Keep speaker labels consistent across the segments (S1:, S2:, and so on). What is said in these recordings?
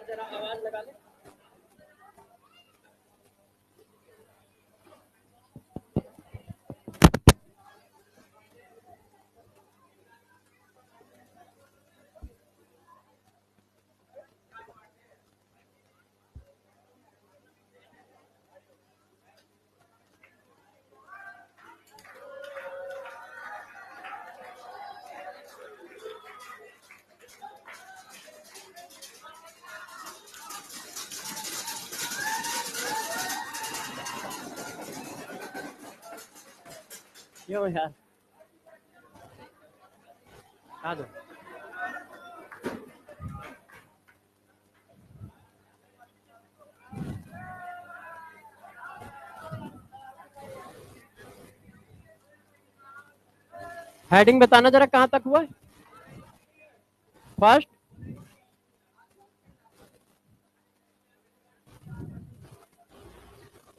S1: जरा आवाज लगा ले। क्यों यार, आ दो। हेडिंग बताना जरा कहां तक हुआ है। फर्स्ट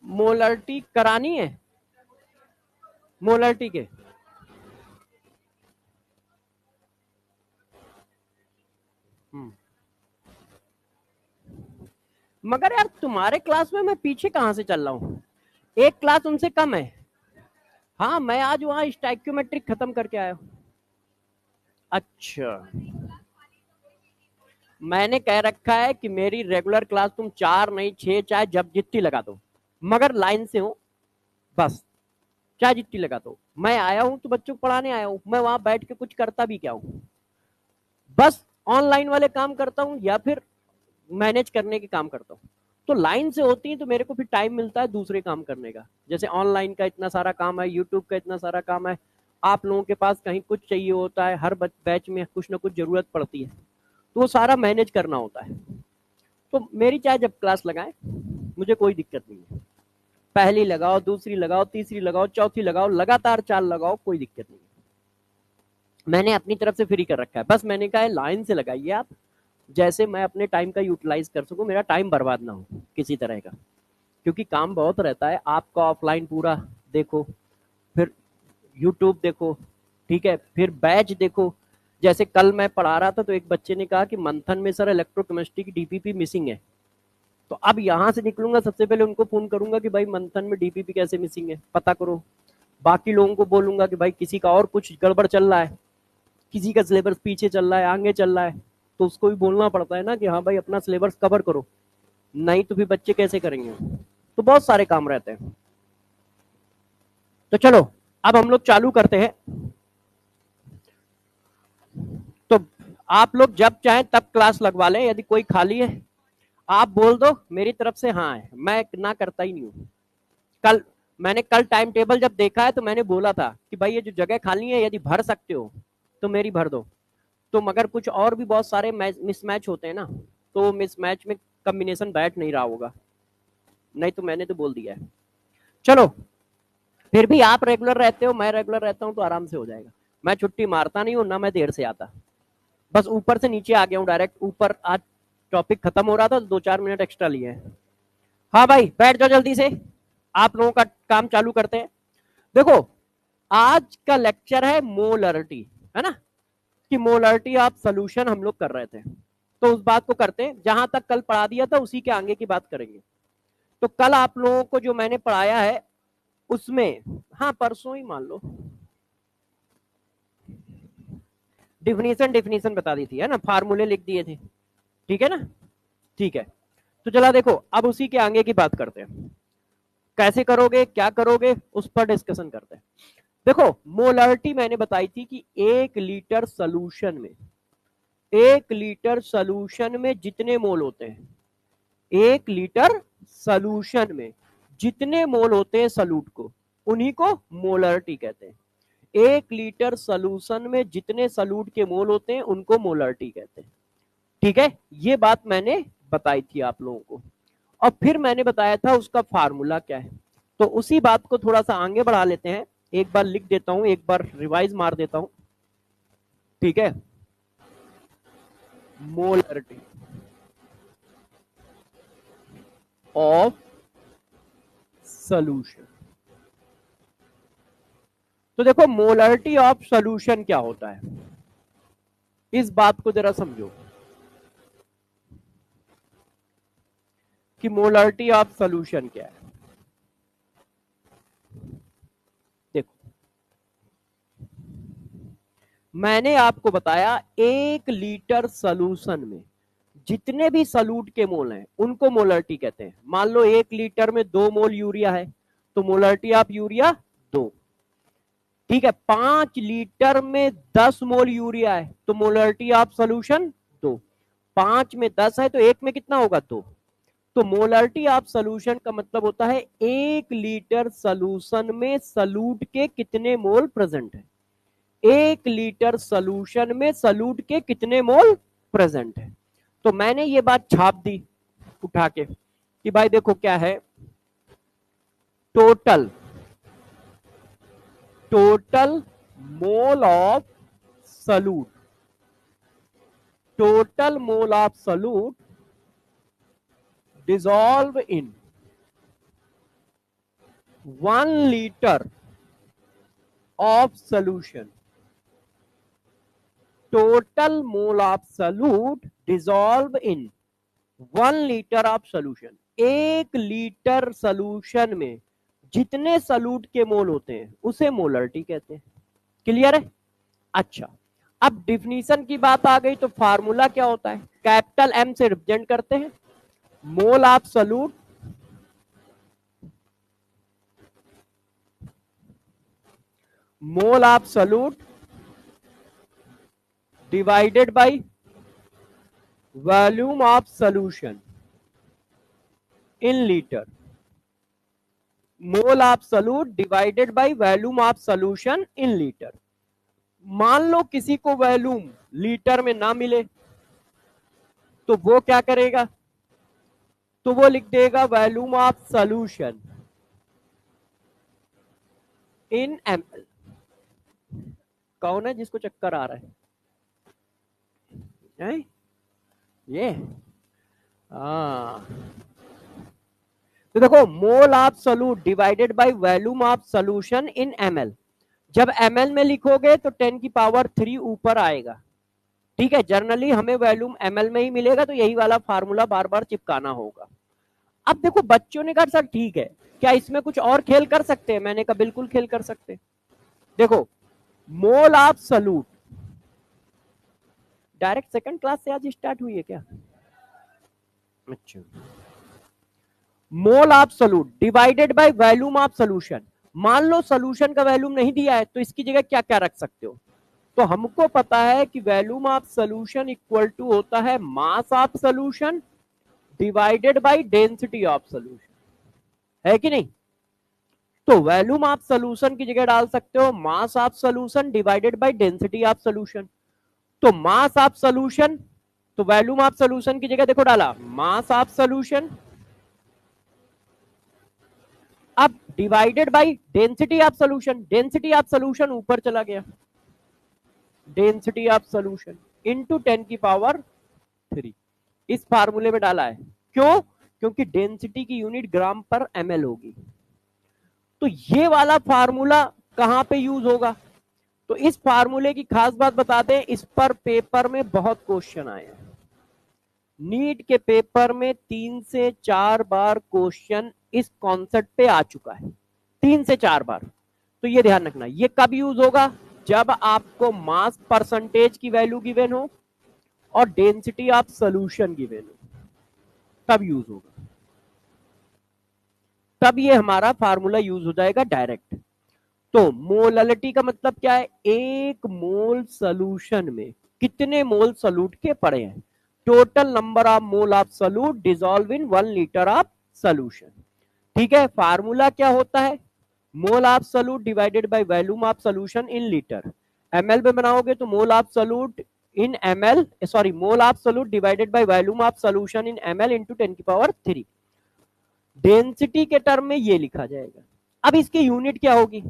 S1: मोलरिटी करानी है, मोलरिटी के मगर यार तुम्हारे क्लास में मैं पीछे कहां से चल रहा हूँ, एक क्लास उनसे कम है। हाँ मैं आज वहां स्टाइक्योमेट्रिक खत्म करके आया हूँ। अच्छा मैंने कह रखा है कि मेरी रेगुलर क्लास तुम 4 नहीं 6 चाहे जब जितनी लगा दो, मगर लाइन से हो बस, चाहे जितनी लगा दो। मैं आया हूँ तो बच्चों को पढ़ाने आया हूँ, मैं वहां बैठ के कुछ करता भी क्या हूँ, बस ऑनलाइन वाले काम करता हूँ या फिर मैनेज करने के काम करता हूँ। तो लाइन से होती है तो मेरे को फिर टाइम मिलता है दूसरे काम करने का, जैसे ऑनलाइन का इतना सारा काम है, यूट्यूब का इतना सारा काम है, आप लोगों के पास कहीं कुछ चाहिए होता है, हर बैच में कुछ ना कुछ जरूरत पड़ती है, तो वो सारा मैनेज करना होता है। तो मेरी चाहे जब क्लास लगाए मुझे कोई दिक्कत नहीं है, पहली लगाओ दूसरी लगाओ तीसरी लगाओ चौथी लगाओ लगातार 4 लगाओ, कोई दिक्कत नहीं। मैंने अपनी तरफ से फ्री कर रखा है, बस मैंने कहा है लाइन से लगाइए आप, जैसे मैं अपने टाइम का यूटिलाइज कर सकूं, मेरा टाइम बर्बाद ना हो किसी तरह का, क्योंकि काम बहुत रहता है आपका, ऑफलाइन पूरा देखो, फिर यूट्यूब देखो, ठीक है, फिर बैच देखो। जैसे कल मैं पढ़ा रहा था तो एक बच्चे ने कहा कि मंथन में सर इलेक्ट्रोकेमिस्ट्री की डीपीपी मिसिंग है, तो अब यहाँ से निकलूंगा सबसे पहले उनको फोन करूंगा कि भाई मंथन में डीपीपी कैसे मिसिंग है पता करो, बाकी लोगों को बोलूंगा कि भाई किसी का और कुछ गड़बड़ चल रहा है, किसी का सिलेबस पीछे चल रहा है आगे चल रहा है, तो उसको भी बोलना पड़ता है ना कि हाँ भाई अपना सिलेबस कवर करो, नहीं तो फिर बच्चे कैसे करेंगे। तो बहुत सारे काम रहते हैं। तो चलो अब हम लोग चालू करते हैं। तो आप लोग जब चाहें तब क्लास लगवा लें, यदि कोई खाली है आप बोल दो, मेरी तरफ से हाँ है, मैं ना करता ही नहीं हूँ। कल मैंने कल टाइम टेबल जब देखा है तो मैंने बोला था कि भाई ये जो जगह खाली है यदि भर सकते हो तो मेरी भर दो, तो मगर कुछ और भी बहुत सारे मिसमैच होते हैं ना, तो मिसमैच में कॉम्बिनेशन बैठ नहीं रहा होगा, नहीं तो मैंने तो बोल दिया है। चलो फिर भी आप रेगुलर रहते हो मैं रेगुलर रहता हूँ तो आराम से हो जाएगा। मैं छुट्टी मारता नहीं हूँ ना मैं देर से आता, बस ऊपर से नीचे आ गया हूँ डायरेक्ट, ऊपर आज टॉपिक खत्म हो रहा था तो 2-4 मिनट एक्स्ट्रा लिए हैं। हाँ भाई बैठ जाओ जल्दी से, आप लोगों का काम चालू करते हैं। देखो आज का लेक्चर है मोलरिटी, है ना, कि मोलरिटी ऑफ सोल्यूशन हम लोग कर रहे थे, तो उस बात को करते हैं, जहां तक कल पढ़ा दिया था उसी के आगे की बात करेंगे। तो कल आप लोगों को जो मैंने पढ़ाया है उसमें, हाँ परसों ही मान लो, डिफिनीशन डिफिनीशन बता दी थी, है ना, फार्मूले लिख दिए थे, ठीक है ना, ठीक है। तो चला देखो अब उसी के आगे की बात करते हैं, कैसे करोगे क्या करोगे उस पर डिस्कशन करते हैं। देखो मोलरिटी मैंने बताई थी कि 1 लीटर सोल्यूशन में, 1 लीटर सोल्यूशन में जितने मोल होते हैं, 1 लीटर सोल्यूशन में जितने मोल होते हैं सॉल्यूट को, उन्हीं को मोलरिटी कहते हैं। 1 लीटर सोल्यूशन में जितने सॉल्यूट के मोल होते हैं उनको मोलरिटी कहते हैं, ठीक है, ये बात मैंने बताई थी आप लोगों को। और फिर मैंने बताया था उसका फार्मूला क्या है, तो उसी बात को थोड़ा सा आगे बढ़ा लेते हैं, एक बार लिख देता हूं, एक बार रिवाइज मार देता हूं, ठीक है। मोलरिटी ऑफ सोल्यूशन, तो देखो मोलरिटी ऑफ सोल्यूशन क्या होता है, इस बात को जरा समझो। कि मोलरिटी ऑफ सोल्यूशन क्या है। देखो मैंने आपको बताया 1 लीटर सोल्यूशन में जितने भी सॉल्यूट के मोल हैं उनको मोलरिटी कहते हैं। मान लो 1 लीटर में 2 मोल यूरिया है तो मोलरिटी ऑफ यूरिया 2। ठीक है, 5 लीटर में 10 मोल यूरिया है तो मोलरिटी ऑफ सोल्यूशन 2। 5 में 10 है तो 1 में कितना होगा 2। तो मोलरिटी ऑफ सोल्यूशन का मतलब होता है 1 लीटर सोल्यूशन में सॉल्यूट के कितने मोल प्रेजेंट है। 1 लीटर सोल्यूशन में सॉल्यूट के कितने मोल प्रेजेंट है। तो मैंने ये बात छाप दी उठा के कि भाई देखो क्या है, total mole of solute, total mole of solute dissolve in 1 liter of solution, total mole of solute dissolve in 1 liter of solution। 1 litre solution में जितने सॉल्यूट के मोल होते हैं उसे मोलरिटी कहते हैं। क्लियर है। अच्छा, अब डिफिनीशन की बात आ गई तो फार्मूला क्या होता है, कैपिटल एम से रिप्रेजेंट करते हैं मोल of solute mole of solute divided by volume of solution in litre. Mole of solute divided by volume of solution in litre. मान लो किसी को वॉल्यूम लीटर में ना मिले तो वो क्या करेगा, तो वो लिख देगा volume of solution in ml। कौन है जिसको चक्कर आ रहा है? ये तो देखो मोल of solute divided by volume of solution in ml। जब ml में लिखोगे तो 10 की पावर 3 ऊपर आएगा। ठीक है, जनरली हमें वॉल्यूम ml में ही मिलेगा तो यही वाला फार्मूला बार बार चिपकाना होगा। अब देखो बच्चों ने कहा सर ठीक है, क्या इसमें कुछ और खेल कर सकते हैं? मैंने कहा बिल्कुल खेल कर सकते। देखो मोल of solute, direct second class से आज स्टार्ट हुई है क्या? अच्छा, मोल of solute divided by volume of solution. मान लो सॉल्यूशन का वॉल्यूम नहीं दिया है तो इसकी जगह क्या क्या रख सकते हो, तो हमको पता है कि volume of solution equal to होता है mass of solution divided by density of solution, है कि नहीं? तो वॉल्यूम ऑफ सॉल्यूशन की जगह डाल सकते हो मास of solution divided by density of solution. तो मास ऑफ सॉल्यूशन, तो वॉल्यूम ऑफ सॉल्यूशन की जगह देखो डाला मास ऑफ सॉल्यूशन, अब divided by density of solution. Density of solution ऊपर चला गया, डेंसिटी ऑफ सॉल्यूशन इनटू 10 की पावर 3 इस फार्मूले में डाला है। क्यों? क्योंकि डेंसिटी की यूनिट ग्राम पर ml होगी। तो ये वाला फार्मूला कहां पे यूज होगा, तो इस फार्मूले की खास बात बता दें, इस पर पेपर में बहुत क्वेश्चन आए हैं। नीट के पेपर में 3 से 4 बार क्वेश्चन इस कॉन्सेप्ट पे आ चुका है, 3 से 4 बार। तो ये ध्यान रखना, ये कब यूज होगा, जब आपको मास परसेंटेज की वैल्यू गिवन हो और डेंसिटी ऑफ सॉल्यूशन गिवन हो, तब यूज होगा, तब ये हमारा फार्मूला यूज हो जाएगा डायरेक्ट। तो मोलरिटी का मतलब क्या है, 1 मोल सॉल्यूशन में कितने मोल सॉल्यूट के पड़े हैं, total number of mole of solute dissolve in 1 litre of solution. ठीक है, फार्मूला क्या होता है, मोल of solute divided by volume of solution in litre. ml में बनाओगे तो मोल of solute in ml, sorry mole of solute divided by volume of solution in ml into 10 की power 3। Density के टर्म में ये लिखा जाएगा। अब इसकी यूनिट क्या होगी,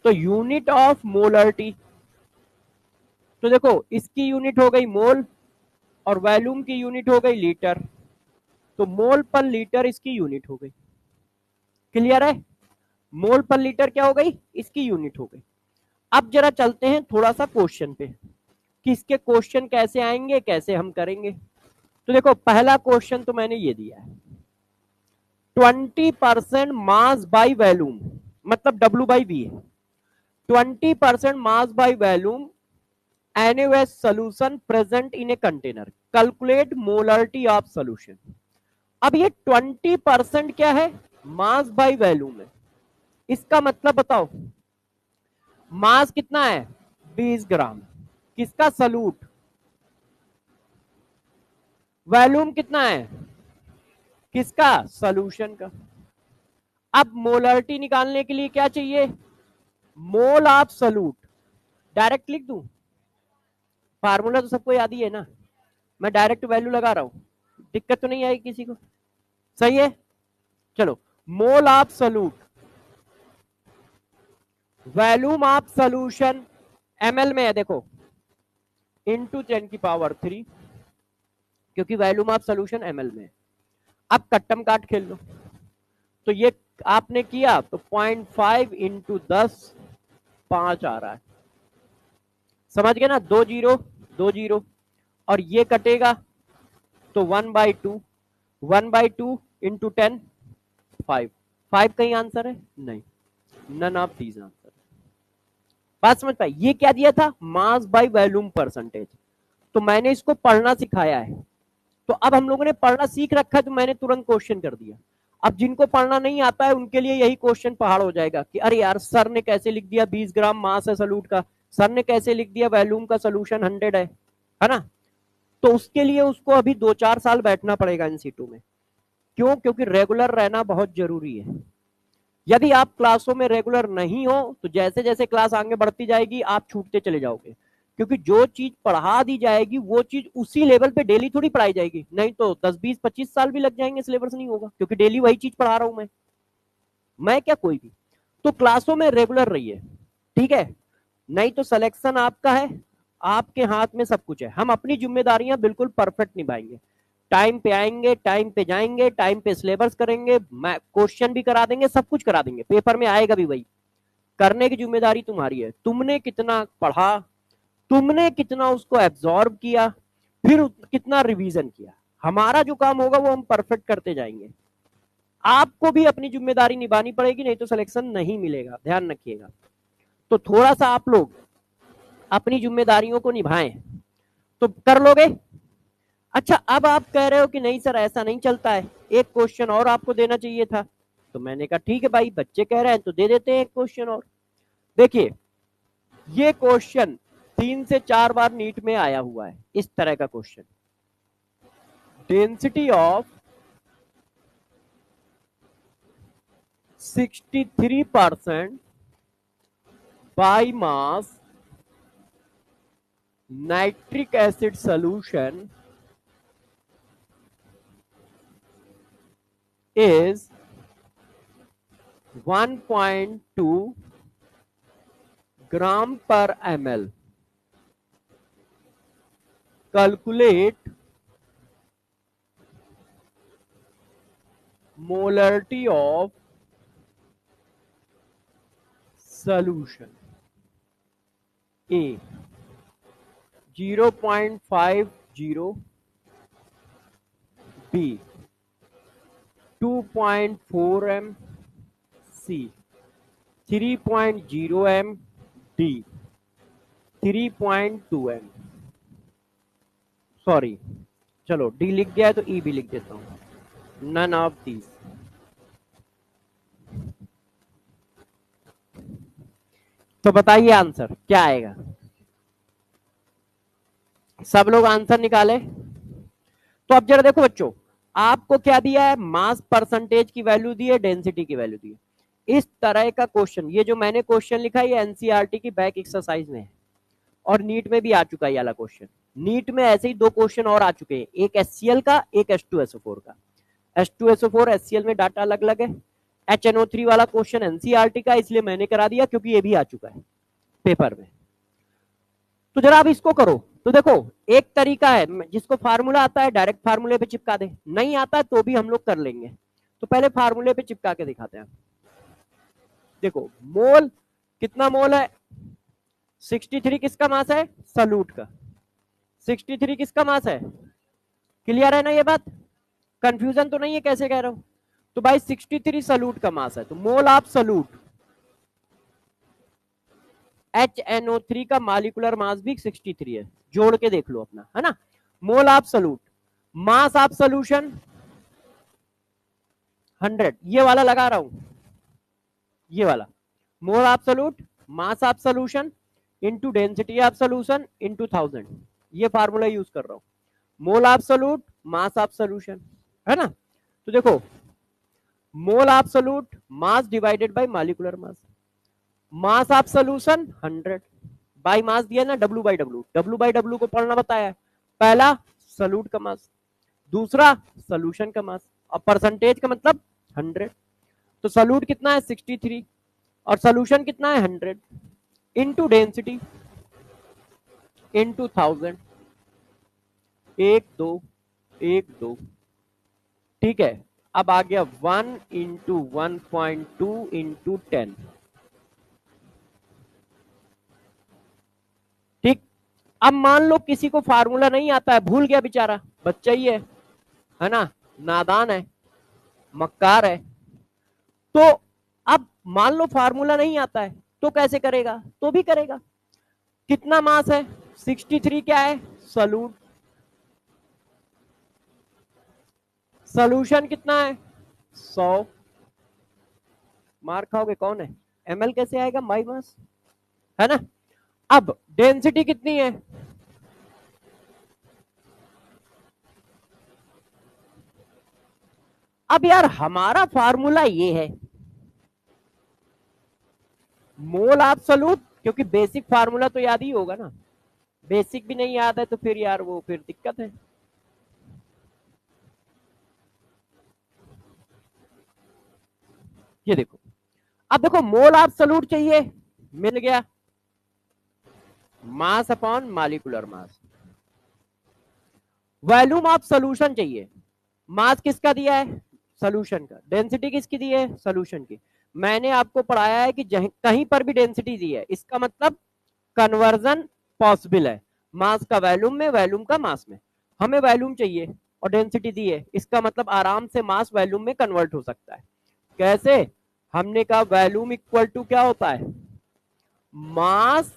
S1: तो यूनिट ऑफ मोलरिटी, तो देखो इसकी यूनिट हो गई मोल और वॉल्यूम की यूनिट हो गई लीटर, तो मोल पर लीटर इसकी यूनिट हो गई। क्लियर है, मोल पर लीटर क्या हो गई, इसकी यूनिट हो गई। अब जरा चलते हैं थोड़ा सा क्वेश्चन पे कि इसके क्वेश्चन कैसे आएंगे, कैसे हम करेंगे। तो देखो पहला क्वेश्चन तो मैंने ये दिया है, 20% मास बाई वॉल्यूम, मतलब W बाई V है, 20% mass by volume NaOH solution present in a container, calculate molarity of solution। अब ये 20% क्या है, मास बाई वॉल्यूम है, इसका मतलब बताओ मास कितना है 20 ग्राम, किसका सलूट, वॉल्यूम कितना है किसका सॉल्यूशन का। अब मोलरिटी निकालने के लिए क्या चाहिए, मोल ऑफ सॉल्यूट, डायरेक्ट लिख दूं, फार्मूला तो सबको याद ही है ना, मैं डायरेक्ट वैल्यू लगा रहा हूं, दिक्कत तो नहीं आएगी किसी को, सही है। चलो मोल of solute, volume of solution ml में है देखो, इंटू 10⁻3, क्योंकि वॉल्यूम ऑफ सॉल्यूशन ml में है। अब कट्टम काट खेल लो, तो ये आपने किया तो 0.5 इंटू 10 5 आ रहा है, समझ गए ना, 2 जीरो 2 जीरो, और ये कटेगा तो 1/2, 1/2 इंटू 10 5, 5 कहीं आंसर है नहीं, नन ऑफ दीज आंसर। बात समझ पाए, ये क्या दिया था, मास बाय वॉल्यूम परसेंटेज, तो मैंने इसको पढ़ना सिखाया है, तो अब हम लोगों ने पढ़ना सीख रखा है, तो मैंने तुरंत क्वेश्चन कर दिया। अब जिनको पढ़ना नहीं आता है उनके लिए यही क्वेश्चन पहाड़ हो जाएगा कि अरे यार सर ने कैसे लिख दिया 20 ग्राम मास है सॉल्यूट का, सर ने कैसे लिख दिया वॉल्यूम का सोल्यूशन 100 है ना। तो उसके लिए उसको अभी 2-4 साल बैठना पड़ेगा इन सीटों में, क्यों, क्योंकि रेगुलर रहना बहुत जरूरी है। यदि आप क्लासों में रेगुलर नहीं हो तो जैसे जैसे क्लास आगे बढ़ती जाएगी आप छूटते चले जाओगे, क्योंकि जो चीज पढ़ा दी जाएगी वो चीज उसी लेवल पे डेली थोड़ी पढ़ाई जाएगी, नहीं तो 10-20-25 साल भी लग जाएंगे, सिलेबस नहीं होगा, क्योंकि डेली वही चीज पढ़ा रहा हूं मैं क्या कोई भी। तो क्लासों में रेगुलर रहिए, ठीक है, नहीं तो सिलेक्शन आपका है, आपके हाथ में सब कुछ है। हम अपनी जिम्मेदारियां बिल्कुल परफेक्ट निभाएंगे, टाइम पे आएंगे, टाइम पे जाएंगे, टाइम पे सिलेबस करेंगे, क्वेश्चन भी करा देंगे, सब कुछ करा देंगे, पेपर में आएगा भी वही, करने की जिम्मेदारी तुम्हारी है, तुमने कितना पढ़ा, तुमने कितना उसको एब्जॉर्ब किया, फिर कितना रिवीजन किया, हमारा जो काम होगा वो हम परफेक्ट करते जाएंगे। आपको भी अपनी जिम्मेदारी निभानी पड़ेगी, नहीं तो सिलेक्शन नहीं मिलेगा, ध्यान रखिएगा। तो थोड़ा सा आप लोग अपनी जिम्मेदारियों को निभाएं तो कर लोगे। अच्छा अब आप कह रहे हो कि नहीं सर ऐसा नहीं चलता है, एक क्वेश्चन और आपको देना चाहिए था, तो मैंने कहा ठीक है भाई बच्चे कह रहे हैं तो दे देते हैं एक क्वेश्चन और। देखिए ये क्वेश्चन 3 से 4 बार नीट में आया हुआ है, इस तरह का question, density of 63% by mass nitric acid solution is 1.2 gram per ml, calculate molarity of solution। A 0.50, B 2.4 m, C 3.0 m, D 3.2 m। Sorry चलो डी लिख गया है तो ई भी लिख देता हूं, नन ऑफ दीज। तो बताइए आंसर क्या आएगा, सब लोग आंसर निकाले। तो अब जरा देखो बच्चों, आपको क्या दिया है, मास परसेंटेज की वैल्यू दी है, डेंसिटी की वैल्यू दी है। इस तरह का क्वेश्चन, ये जो मैंने क्वेश्चन लिखा है ये एनसीईआरटी की बैक एक्सरसाइज में है और नीट में भी आ चुका है ये वाला क्वेश्चन। नीट में ऐसे ही 2 क्वेश्चन और आ चुके हैं, एक HCl का, एक H2SO4 का। H2SO4 HCl में डाटा अलग अलग है, HNO3 वाला क्वेश्चन एनसीईआरटी का, इसलिए मैंने करा दिया क्योंकि ये भी आ चुका है पेपर में। तो जरा आप इसको करो, तो देखो एक तरीका है, जिसको फार्मूला आता है डायरेक्ट फार्मूले पे चिपका दे, नहीं आता तो भी हम लोग कर लेंगे। तो पहले फार्मूले पे चिपका के दिखाते हैं। देखो मोल, कितना मोल है, 63 किसका मास है, सॉल्यूट का। 63 किसका मास है, क्लियर है ना ये बात? कंफ्यूजन तो नहीं है कैसे कह रहा हूं? तो भाई 63 सल्यूट का मास है, तो मोल ऑफ सल्यूट HNO3 का मालिकुलर मास भी 63 है, जोड़ के देख लो अपना, है ना। Mole of solute, mass of solution 100, ये वाला लगा रहा हूं, ये वाला mole of solute mass of solution into density of solution into 1000, ये फार्मूला यूज कर रहा हूं। Mole of solute mass of solution, है ना। तो देखो mole of solute mass divided by molecular mass, mass of solution 100 by mass दिया ना, W by W, W by W को पढ़ना बताया है। पहला सल्यूट का मास, दूसरा सोल्यूशन का मास, और परसेंटेज का मतलब 100। तो सल्यूट कितना है 63 और सोल्यूशन कितना है 100 इनटू डेंसिटी इनटू 1000, 1 2 1 2, ठीक है। अब आ गया 1 इंटू 1.2 इंटू 10, ठीक। अब मान लो किसी को फार्मूला नहीं आता है, भूल गया बेचारा, बच्चा ही है ना, नादान है, मक्कार है। तो अब मान लो फार्मूला नहीं आता है तो कैसे करेगा? तो भी करेगा। कितना मास है 63, क्या है सल्यूट, सोल्यूशन कितना है 100, मार खाओगे कौन है, ml कैसे आएगा बाई मास, है ना। अब डेंसिटी कितनी है, अब यार हमारा फार्मूला ये है मोल एब्सोल्यूट, क्योंकि बेसिक फार्मूला तो याद ही होगा ना, बेसिक भी नहीं याद है तो फिर यार वो फिर दिक्कत है। ये देखो, अब देखो मोल एब्सोल्यूट चाहिए, मिल गया, mass upon molecular mass. Volume of solution चाहिए, मास किसका दिया है सोल्यूशन का, डेंसिटी किसकी दी है सोल्यूशन की। मैंने आपको पढ़ाया है कि कहीं पर भी डेंसिटी दी है इसका मतलब कन्वर्जन पॉसिबल है, मास का वॉल्यूम में, वॉल्यूम का मास में। हमें वॉल्यूम चाहिए और डेंसिटी दी है, इसका मतलब आराम से मास वॉल्यूम में कन्वर्ट हो सकता है। कैसे? हमने कहा वॉल्यूम इक्वल टू क्या होता है मास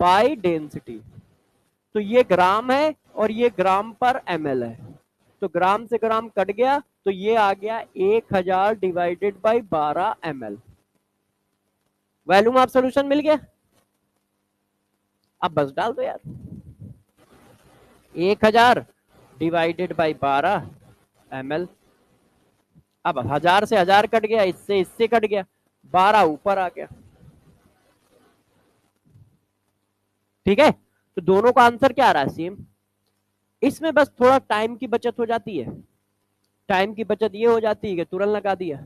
S1: बाय डेंसिटी, तो ये ग्राम है और ये ग्राम पर ml है, तो ग्राम से ग्राम कट गया तो ये आ गया 1000 divided by 12 ml। Volume of solution मिल गया। अब बस डाल दो यार, 1000 डिवाइडेड बाई 12 ml। अब 1000 से 1000 कट गया, इससे इससे कट गया, 12 ऊपर आ गया, ठीक है। तो दोनों का आंसर क्या आ रहा है सेम। इसमें बस थोड़ा टाइम की बचत हो जाती है, टाइम की बचत ये हो जाती है कि तुरंत लगा दिया।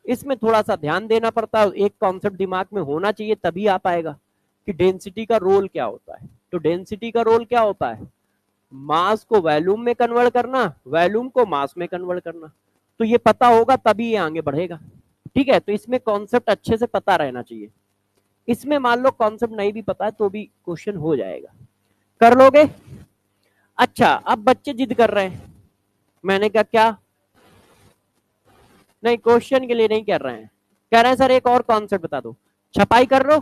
S1: इसमें थोड़ा सा ध्यान देना पड़ता है, एक कॉन्सेप्ट दिमाग में होना चाहिए तभी आ पाएगा कि डेंसिटी का रोल क्या होता है। तो डेंसिटी का रोल क्या होता है, मास को वॉल्यूम में कन्वर्ट करना, वॉल्यूम को मास में कन्वर्ट करना। तो ये पता होगा तभी ये आगे बढ़ेगा, ठीक है। तो इसमें कॉन्सेप्ट अच्छे से पता रहना चाहिए। इसमें मान लो कॉन्सेप्ट नहीं भी पता है तो भी क्वेश्चन हो जाएगा, कर लोगे। अच्छा अब बच्चे जिद कर रहे हैं, मैंने कहा क्या, नहीं क्वेश्चन के लिए नहीं कर रहे हैं, कह रहे हैं सर एक और कॉन्सेप्ट बता दो, छपाई कर लो।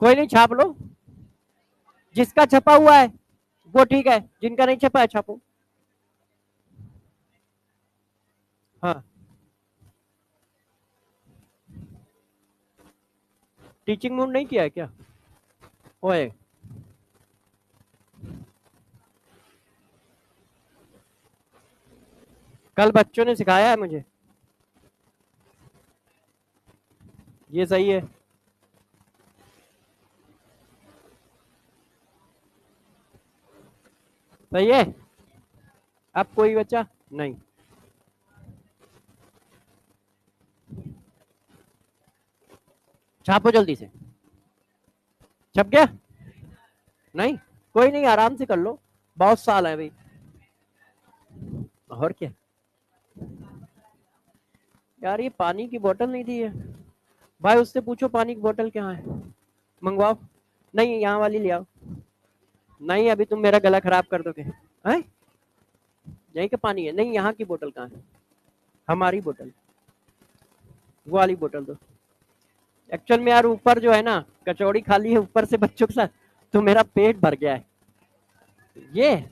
S1: कोई नहीं छाप लो, जिसका छपा हुआ है वो ठीक है, जिनका नहीं छपा है छापो। हाँ टीचिंग मूड नहीं किया है क्या ओए, कल बच्चों ने सिखाया है मुझे, ये सही है। सही है। अब कोई बच्चा नहीं, छापो जल्दी से, छप गया, नहीं कोई नहीं आराम से कर लो, बहुत साल है भाई, और क्या। यार ये पानी की बोतल नहीं दी है, भाई उससे पूछो पानी की बोतल कहाँ है, मंगवाओ। नहीं यहाँ वाली ले आओ। नहीं अभी तुम मेरा गला खराब कर दोगे। हैं यहीं का पानी है, नहीं यहाँ की बोतल कहाँ है, हमारी बोतल, वो वाली बोतल दो। एक्चुअल में यार ऊपर जो है ना कचौड़ी खाली है ऊपर से बच्चों के साथ, तो मेरा पेट भर गया है। ये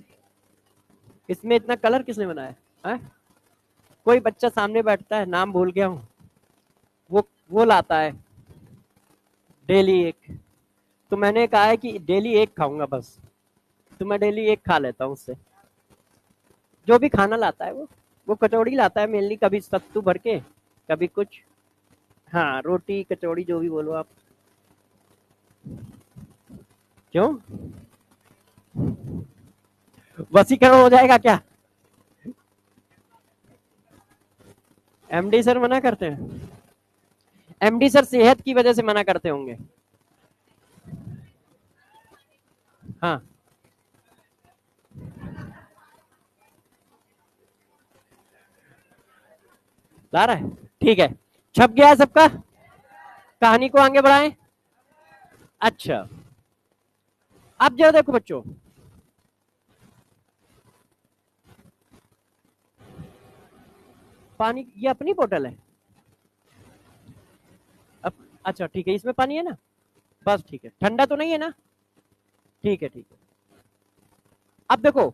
S1: इसमें इतना कलर किसने बनाया है? कोई बच्चा सामने बैठता है, नाम भूल गया हूँ, वो लाता है डेली एक। तो मैंने कहा है कि डेली एक खाऊंगा बस, तो मैं डेली एक खा लेता हूँ उससे। जो भी खाना लाता है वो कचौड़ी लाता है मेनली, कभी सत्तू भर के, कभी कुछ, हाँ रोटी कचौड़ी जो भी बोलो आप। क्यों वसीकरण हो जाएगा क्या? एमडी सर मना करते हैं? एमडी सर सेहत की वजह से मना करते होंगे। हाँ ला रहा है, ठीक है, छप गया है सबका, कहानी को आगे बढ़ाएं। अच्छा अब जरा देखो बच्चों, पानी ये अपनी बोतल है अब, अच्छा ठीक है, इसमें पानी है ना, बस ठीक है, ठंडा तो नहीं है ना, ठीक है ठीक है। अब देखो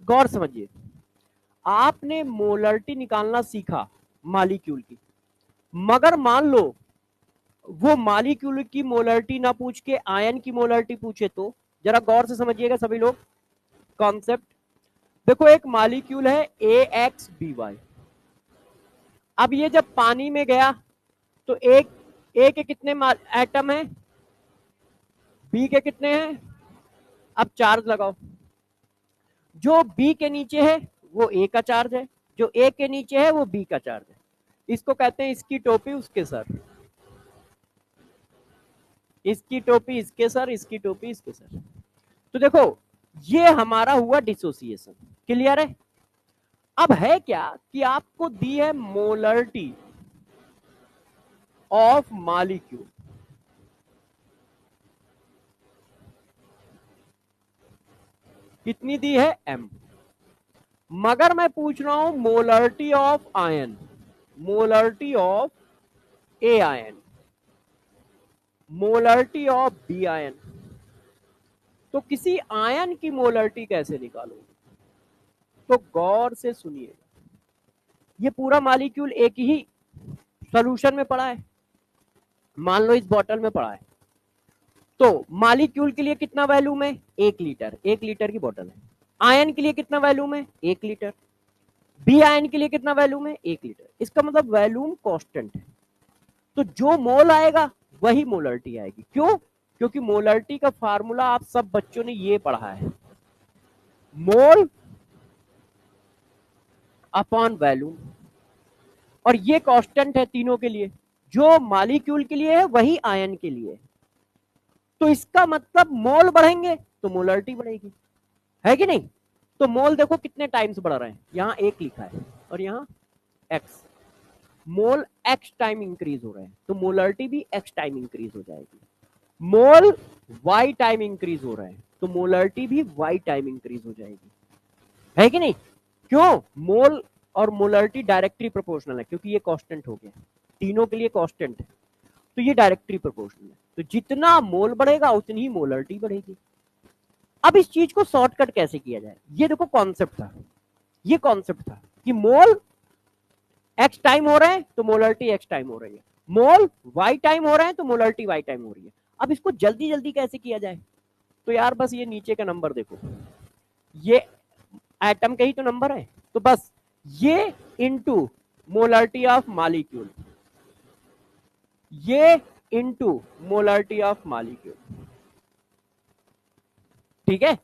S1: गौर समझिए, आपने मोलरिटी निकालना सीखा मालिक्यूल की, मगर मान लो वो मालिक्यूल की मोलरिटी ना पूछ के आयन की मोलरिटी पूछे तो, जरा गौर से समझिएगा सभी लोग कॉन्सेप्ट। देखो एक मालिक्यूल है AXBY, अब ये जब पानी में गया तो एक ए के कितने एटम है, बी के कितने हैं, अब चार्ज लगाओ, जो बी के नीचे है वो ए का चार्ज है, जो ए के नीचे है वो बी का चार्ज है। इसको कहते हैं इसकी टोपी उसके सर, इसकी टोपी इसके सर, इसकी टोपी इसके सर। तो देखो ये हमारा हुआ डिसोसिएशन, क्लियर है। अब है क्या कि आपको दी है मोलरिटी ऑफ मॉलिक्यूल, कितनी दी है m, मगर मैं पूछ रहा हूं molarity of ion, molarity of A ion, molarity of B ion. तो किसी आयन की मोलरिटी कैसे निकालोगे? तो गौर से सुनिए, ये पूरा मॉलिक्यूल एक ही सॉल्यूशन में पड़ा है, मान लो इस बॉटल में पड़ा है, तो मॉलिक्यूल के लिए कितना वॉल्यूम है, 1 लीटर, 1 लीटर की बॉटल है। आयन के लिए कितना वॉल्यूम है, 1 लीटर। बी आयन के लिए कितना वॉल्यूम है, 1 लीटर। इसका मतलब वॉल्यूम कांस्टेंट है, तो जो मोल आएगा वही मोलरिटी आएगी। क्यों? क्योंकि मोलरिटी का फार्मूला आप सब बच्चों ने ये पढ़ा है, मोल अपॉन वॉल्यूम, और ये कांस्टेंट है तीनों के लिए, जो मॉलिक्यूल के लिए है वही आयन के लिए। तो इसका मतलब मोल बढ़ेंगे तो मोलरिटी बढ़ेगी, है कि नहीं? तो मोल देखो कितने टाइम्स बढ़ रहे हैं, यहां 1 लिखा है और यहां x, मोल x टाइम इंक्रीज हो रहे हैं, तो मोलरिटी भी x टाइम इंक्रीज हो जाएगी। मोल y टाइम इंक्रीज हो रहे हैं, तो मोलरिटी भी y टाइम इंक्रीज हो जाएगी, है कि नहीं? क्यों? मोल और मोलरिटी डायरेक्टली प्रोपोर्शनल है, क्योंकि ये कांस्टेंट हो गया, तीनों के लिए कांस्टेंट है, तो ये डायरेक्टली प्रोपोर्शनल है। तो जितना मोल बढ़ेगा उतनी ही मोलरिटी बढ़ेगी। अब इस चीज को शॉर्टकट कैसे किया जाए, ये देखो कॉन्सेप्ट था, ये कॉन्सेप्ट था कि मोल x टाइम हो रहे हैं तो मोलरिटी x टाइम हो रही है, मोल y टाइम हो रहे हैं तो मोलरिटी y टाइम हो रही है। अब इसको जल्दी जल्दी कैसे किया जाए? तो यार बस ये नीचे का नंबर देखो, ये एटम के ही तो नंबर है, तो बस ये इनटू मोलरिटी ऑफ मॉलिक्यूल, ये इनटू मोलरिटी ऑफ मॉलिक्यूल, ठीक है।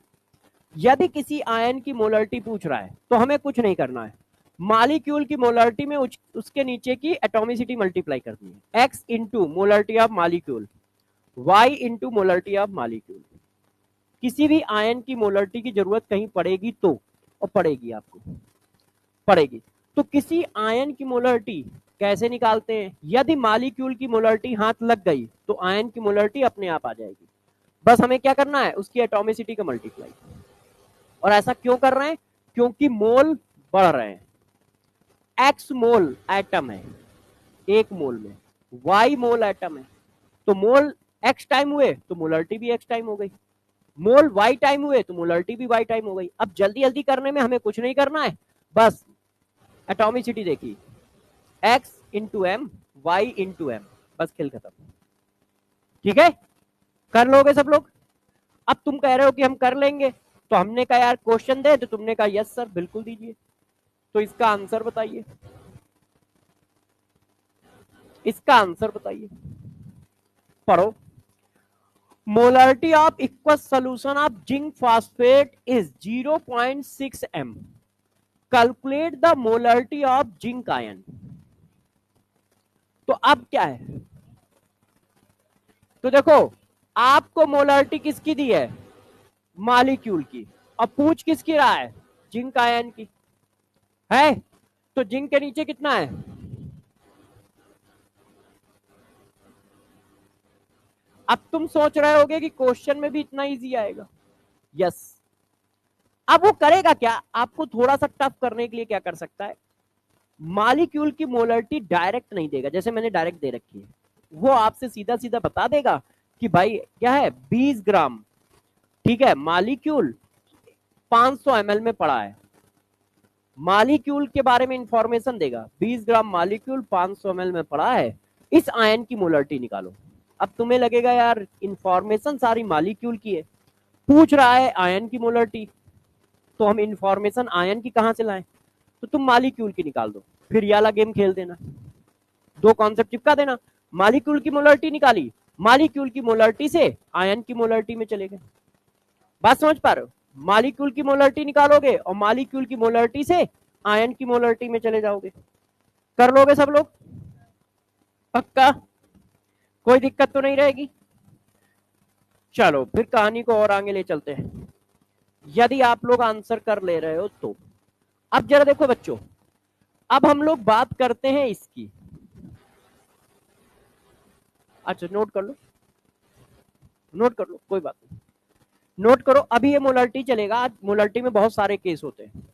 S1: यदि किसी आयन की मोलरिटी पूछ रहा है तो हमें कुछ नहीं करना है, मॉलिक्यूल की मोलरिटी में उसके नीचे की एटॉमिसिटी मल्टीप्लाई करनी है, x into molarity of molecule, y into molarity of molecule. किसी भी आयन की मोलरिटी की जरूरत कहीं पड़ेगी तो, और पड़ेगी, आपको पड़ेगी, तो किसी आयन की मोलरिटी कैसे निकालते हैं? यदि मॉलिक्यूल की मोलरिटी हाथ लग गई तो आयन की मोलरिटी अपने आप आ जाएगी। बस हमें क्या करना है? उसकी एटॉमिसिटी का मल्टीप्लाई। और ऐसा क्यों कर रहे हैं? क्योंकि मोल बढ़ रहे हैं। एक्स मोल एटम है एक मोल में, वाई मोल एटम है, तो मोल एक्स टाइम हुए तो मोलरिटी भी एक्स टाइम हो गई, मोल वाई टाइम हुए तो मोलरिटी भी वाई टाइम हो गई। अब जल्दी जल्दी करने में हमें कुछ नहीं करना है, बस एटॉमिसिटी देखिए, X into M, Y into M, बस खेल खत्म। ठीक है, कर लोगे सब लोग? अब तुम कह रहे हो कि हम कर लेंगे, तो हमने कहा यार क्वेश्चन दे, तो तुमने कहा यस सर बिल्कुल दीजिए। तो इसका आंसर बताइए, इसका आंसर बताइए, पढ़ो। Molarity of equals solution of zinc phosphate is 0.6 m। Calculate the molarity of zinc ion. तो अब क्या है? तो देखो, आपको मोलरिटी किसकी दी है? मॉलिक्यूल की। अब पूछ किसकी रहा है? जिंक आयन की है। तो जिंक के नीचे कितना है? अब तुम सोच रहे होगे कि क्वेश्चन में भी इतना इजी आएगा। यस। अब वो करेगा क्या? आपको थोड़ा सा टफ करने के लिए क्या कर सकता है, मॉलिक्यूल की मोलरिटी डायरेक्ट नहीं देगा, जैसे मैंने डायरेक्ट दे रखी है, वो आपसे सीधा सीधा बता देगा कि भाई क्या है, 20 ग्राम, ठीक है, मॉलिक्यूल 500 ml में पड़ा है, मॉलिक्यूल के बारे में इंफॉर्मेशन देगा, 20 ग्राम मॉलिक्यूल 500 ml में पड़ा है, इस आयन की मोलरिटी निकालो। अब तुम्हें लगेगा यार इंफॉर्मेशन सारी मॉलिक्यूल की है, पूछ रहा है आयन की मोलरिटी, तो हम इंफॉर्मेशन आयन की कहां से लाएं? तो तुम मॉलिक्यूल की निकाल दो, फिर ये वाला गेम खेल देना, दो कॉन्सेप्ट चिपका देना। मॉलिक्यूल की मोलरिटी निकाली, मॉलिक्यूल की मोलरिटी से आयन की मोलरिटी में चले गए। बात समझ पा रहे हो? मॉलिक्यूल की मोलरिटी निकालोगे और मॉलिक्यूल की मोलरिटी से आयन की मोलरिटी में चले जाओगे। कर लोगे सब लोग? पक्का? कोई दिक्कत तो नहीं रहेगी? चलो फिर कहानी को और आगे ले चलते हैं, यदि आप लोग आंसर कर ले रहे हो तो। अब जरा देखो बच्चों, अब हम लोग बात करते हैं इसकी। अच्छा नोट कर लो, नोट कर लो, कोई बात नहीं, नोट करो। अभी ये मोलरिटी चलेगा, आज मोलरिटी में बहुत सारे केस होते हैं,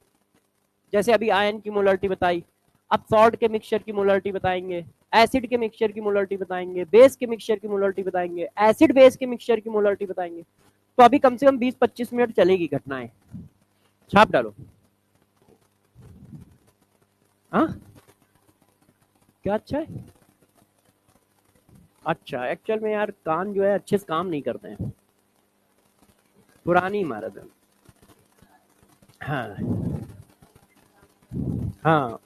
S1: जैसे अभी आयन की मोलरिटी बताई, अब सॉल्ट के मिक्सचर की मोलरिटी बताएंगे, एसिड के मिक्सचर की मोलरिटी बताएंगे, बेस के मिक्सचर की मोलरिटी बताएंगे, एसिड बेस के मिक्सचर की मोलरिटी बताएंगे। तो अभी कम से कम 20-25 मिनट चलेगी घटनाएं। छाप डालो। हाँ क्या? अच्छा है। अच्छा एक्चुअल में यार कान जो है अच्छे से काम नहीं करते हैं, पुरानी इमारत है। हाँ हाँ,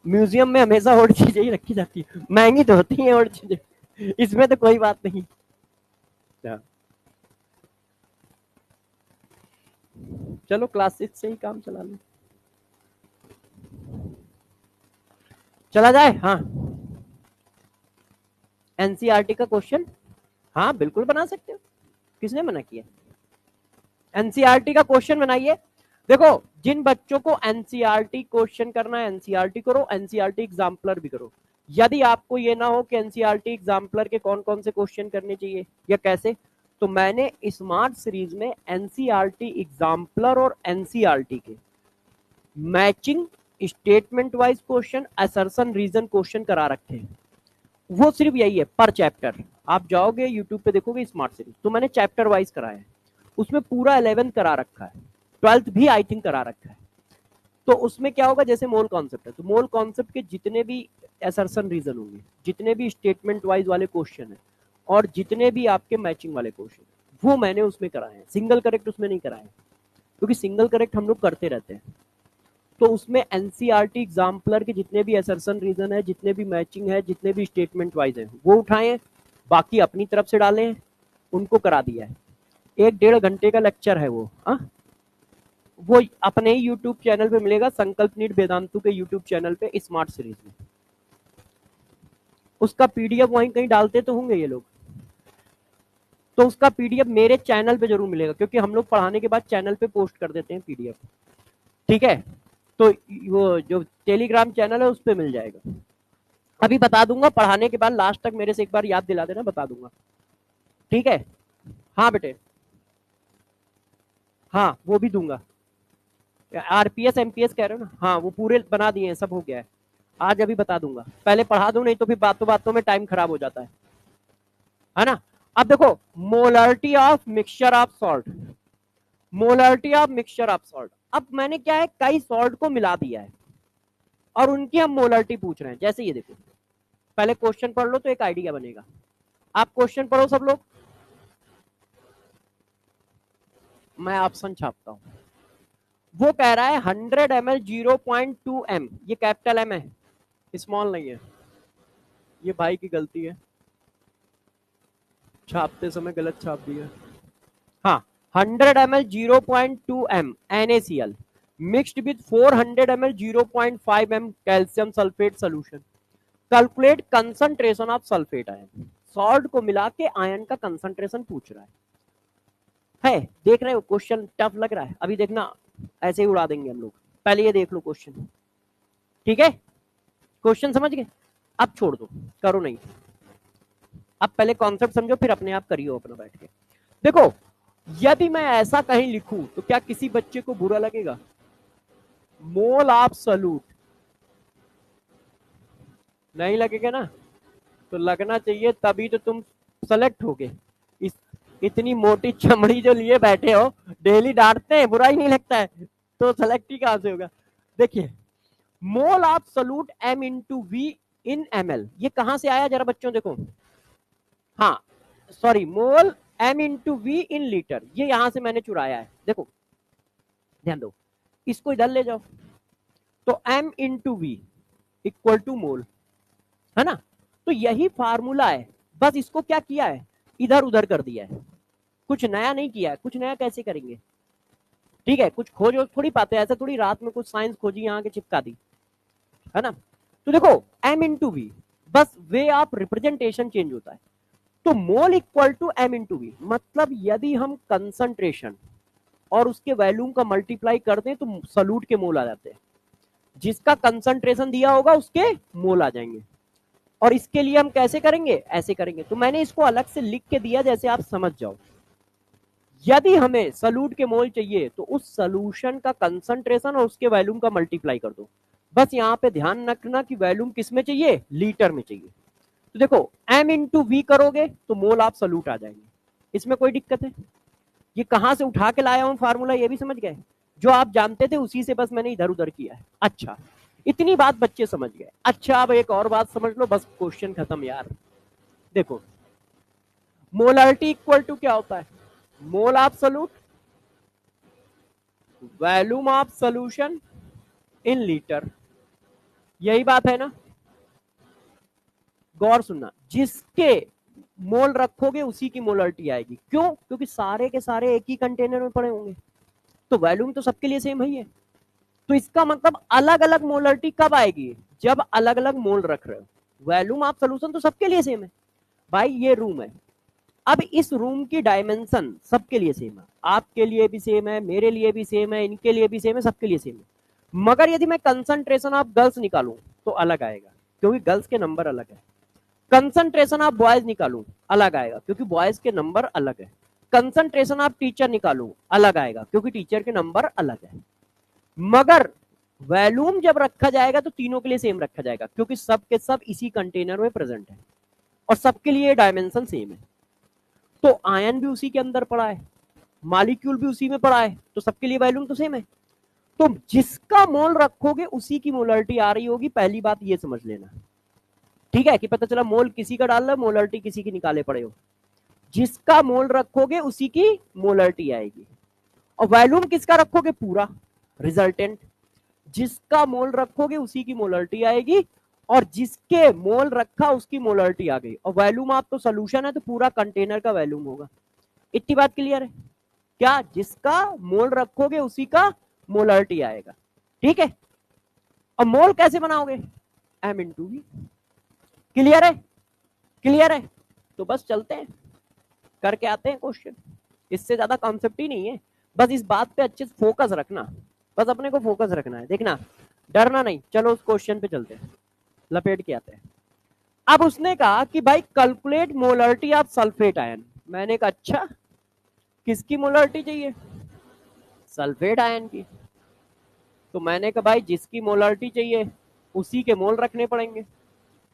S1: म्यूजियम में हमेशा और चीजें ही रखी जाती है, महंगी तो होती है और चीजें, इसमें तो कोई बात नहीं। हाँ। चलो क्लास 6 से ही काम चला लो, चला जाए। हाँ, एनसीईआरटी का क्वेश्चन, हाँ बिल्कुल बना सकते हो, किसने मना किया? एनसीईआरटी का क्वेश्चन बनाइए। देखो, जिन बच्चों को एनसीईआरटी क्वेश्चन करना है एनसीईआरटी करो, एनसीईआरटी एग्जाम्पलर भी करो। यदि आपको ये ना हो कि एनसीईआरटी एग्जाम्पलर के कौन कौन से क्वेश्चन करने चाहिए या कैसे, तो मैंने स्मार्ट सीरीज में एनसीईआरटी एग्जाम्पलर और एनसीईआरटी के matching statement wise question, assertion reason question करा रखे हैं। वो सिर्फ यही है पर चैप्टर, आप जाओगे यूट्यूब पे देखोगे स्मार्ट सीरीज, तो मैंने चैप्टर वाइज कराया है, उसमें पूरा 11th करा रखा है, 12th भी आई थिंक करा रखा है। तो उसमें क्या होगा, जैसे मोल कॉन्सेप्ट है, तो मोल कॉन्सेप्ट के जितने भी असर्शन रीजन होंगे, जितने भी स्टेटमेंट वाइज वाले क्वेश्चन है, और जितने भी आपके मैचिंग वाले क्वेश्चन, वो मैंने उसमें कराए हैं, सिंगल करेक्ट उसमें नहीं कराए, क्योंकि सिंगल करेक्ट हम लोग करते रहते हैं। तो उसमें एनसीईआरटी एग्जाम्पलर के जितने भी असर्शन रीजन है, जितने भी मैचिंग है, जितने भी स्टेटमेंट वाइज है, वो उठाए हैं, बाकी अपनी तरफ से डाले हैं, उनको करा दिया है। 1-1.5 घंटे का लेक्चर है वो। हाँ, वो अपने ही यूट्यूब चैनल पे मिलेगा, संकल्प नीट वेदांतु के यूट्यूब चैनल पे स्मार्ट सीरीज में। उसका पीडीएफ वहीं कहीं डालते तो होंगे ये लोग, तो उसका पीडीएफ मेरे चैनल पे जरूर मिलेगा, क्योंकि हम लोग पढ़ाने के बाद चैनल पे पोस्ट कर देते हैं पीडीएफ। ठीक है, तो वो जो टेलीग्राम चैनल है उस पर मिल जाएगा। अभी बता दूंगा, पढ़ाने के बाद लास्ट तक मेरे से एक बार याद दिला देना, बता दूंगा, ठीक है। हाँ बेटे, हाँ वो भी दूंगा। आरपीएस एमपीएस कह रहे हो ना, हाँ वो पूरे बना दिए हैं, सब हो गया है। आज अभी बता दूंगा, पहले पढ़ा दूं, नहीं तो फिर बातों बातों में टाइम खराब हो जाता है ना। अब देखो, molarity of mixture of salt, molarity of mixture of salt. अब मैंने क्या है, कई सॉल्ट को मिला दिया है और उनकी हम मोलरिटी पूछ रहे हैं। जैसे ये देखो, पहले क्वेश्चन पढ़ लो तो एक आइडिया बनेगा। आप क्वेश्चन पढ़ो सब लोग, मैं ऑप्शन छापता हूं। वो कह रहा है 100 ml 0.2 m, ये कैपिटल एम है, स्मॉल नहीं है, ये भाई की गलती है, छापते समय गलत छाप दिया। हाँ, 100 ml 0.2 m NaCl mixed with 400 ml 0.5 m calcium sulphate solution, calculate concentration of sulphate ion. Salt को मिला के आयन का कंसंट्रेशन पूछ रहा है। देख रहे हो क्वेश्चन टफ लग रहा है? अभी देखना, ऐसे ही उड़ा देंगे हम लोग। पहले ये देख लो क्वेश्चन, ठीक है, क्वेश्चन समझ गए? अब छोड़ दो, करो नहीं, अब पहले कॉन्सेप्ट समझो, फिर अपने आप करियो अपना बैठ के। देखो, यदि मैं ऐसा कहीं लिखूं तो क्या किसी बच्चे को बुरा लगेगा? मोल ऑफ सॉल्यूट, नहीं लगेगा ना? तो लगना चाहिए, तभी तो तुम सेलेक्ट होगे। इस इतनी मोटी चमड़ी जो लिए बैठे हो, डेली डांटते हैं, बुरा ही नहीं लगता है, तो सेलेक्ट ही कहां से होगा? देखिए, mole of solute m into V in ml, ये कहां से आया जरा बच्चों देखो। हाँ sorry, mole m into V in litre, ये यहां से मैंने चुराया है। देखो ध्यान दो, इसको इधर ले जाओ, तो m into V equal to mole, है ना? तो यही फार्मूला है, बस इसको क्या किया है, इधर उधर कर दिया है, कुछ नया नहीं किया है। कुछ नया कैसे करेंगे? ठीक है, कुछ खोज थोड़ी पाते, ऐसा थोड़ी रात में कुछ साइंस खोजी यहाँ के चिपका दी, है ना? तो देखो m इंटू वी, बस वे ऑफ रिप्रेजेंटेशन चेंज होता है। तो mole equal to m into V, मतलब यदि हम कंसंट्रेशन और उसके वैल्यूम का मल्टीप्लाई कर दें तो सॉल्यूट के मोल आ जाते हैं। जिसका कंसंट्रेशन दिया होगा उसके मोल आ जाएंगे। और इसके लिए हम कैसे करेंगे? ऐसे करेंगे। तो मैंने इसको अलग से लिख के दिया, जैसे आप समझ जाओ। यदि हमें सॉल्यूट के मोल चाहिए तो उस सॉल्यूशन का कंसंट्रेशन और उसके वैल्यूम का मल्टीप्लाई कर दो। बस यहाँ पे ध्यान रखना कि वैल्यूम किस में चाहिए, लीटर में चाहिए। तो देखो m इंटू वी करोगे तो मोल ऑफ सॉल्यूट आ जाएंगे, इसमें कोई दिक्कत है? ये कहां से उठा के लाया हूं फार्मूला, ये भी समझ गए? जो आप जानते थे उसी से बस मैंने इधर उधर किया है। अच्छा, इतनी बात बच्चे समझ गए। अच्छा, अब एक और बात समझ लो, बस क्वेश्चन खत्म यार। देखो, मोलारिटी इक्वल टू क्या होता है? मोल of solute, volume of solution in litre, यही बात है ना? गौर सुनना, जिसके मोल रखोगे उसी की मोलारिटी आएगी। क्यों? क्योंकि सारे के सारे एक ही कंटेनर में पड़े होंगे, तो वॉल्यूम तो सबके लिए सेम ही है। तो इसका मतलब अलग अलग मोलारिटी कब आएगी? जब अलग अलग मोल रख रहे हो। वॉल्यूम ऑफ सॉल्यूशन तो सबके लिए सेम है। भाई ये रूम है, अब इस रूम की डायमेंशन सबके लिए सेम है, आपके लिए भी सेम है, मेरे लिए भी सेम है, इनके लिए भी सेम है, सबके लिए सेम है। मगर यदि मैं कंसंट्रेशन ऑफ गर्ल्स निकालूं तो अलग आएगा, क्योंकि गर्ल्स के नंबर अलग है। कंसंट्रेशन ऑफ बॉयज निकालूं अलग आएगा, क्योंकि बॉयज के नंबर अलग है। कंसंट्रेशन ऑफ टीचर निकालूं अलग आएगा, क्योंकि टीचर के नंबर अलग है। मगर वॉल्यूम जब रखा जाएगा तो तीनों के लिए सेम रखा जाएगा, क्योंकि सब के सब इसी कंटेनर में प्रेजेंट है और सबके लिए डायमेंशन सेम है। तो आयन भी उसी के अंदर पड़ा है, मॉलिक्यूल भी उसी में पड़ा है, तो सबके लिए वॉल्यूम तो सेम है। तो जिसका मोल रखोगे उसी की मोलारिटी आ रही होगी, पहली बात ये समझ लेना। ठीक है, कि पता चला मोल किसी का डाल रहा है, मोलारिटी किसी की निकाले पड़े हो। जिसका मोल रखोगे उसी की मोलारिटी आएगी। और वॉल्यूम किसका रखोगे? पूरा रिजल्टेंट। जिसका मोल रखोगे उसी की मोलारिटी आएगी, और जिसके मोल रखा उसकी मोलारिटी आ गई। और वॉल्यूम आप तो सोल्यूशन है, तो पूरा कंटेनर का वॉल्यूम होगा। इतनी बात क्लियर है क्या? जिसका मोल रखोगे उसी का मोलारिटी आएगा। ठीक है, और मोल कैसे बनाओगे? m into V. क्लियर है? क्लियर है? तो बस चलते हैं, करके आते हैं क्वेश्चन। इससे ज्यादा कॉन्सेप्ट ही नहीं है, बस इस बात पे अच्छे से फोकस रखना, बस अपने को फोकस रखना है। देखना, डरना नहीं। चलो उस क्वेश्चन पे चलते हैं, लपेट के आते हैं। अब उसने कहा कि भाई calculate molarity of sulphate ion. मैंने कहा अच्छा, किसकी मोलरिटी चाहिए? सल्फेट आयन की। तो मैंने कहा भाई जिसकी मोलरिटी चाहिए उसी के मोल रखने पड़ेंगे।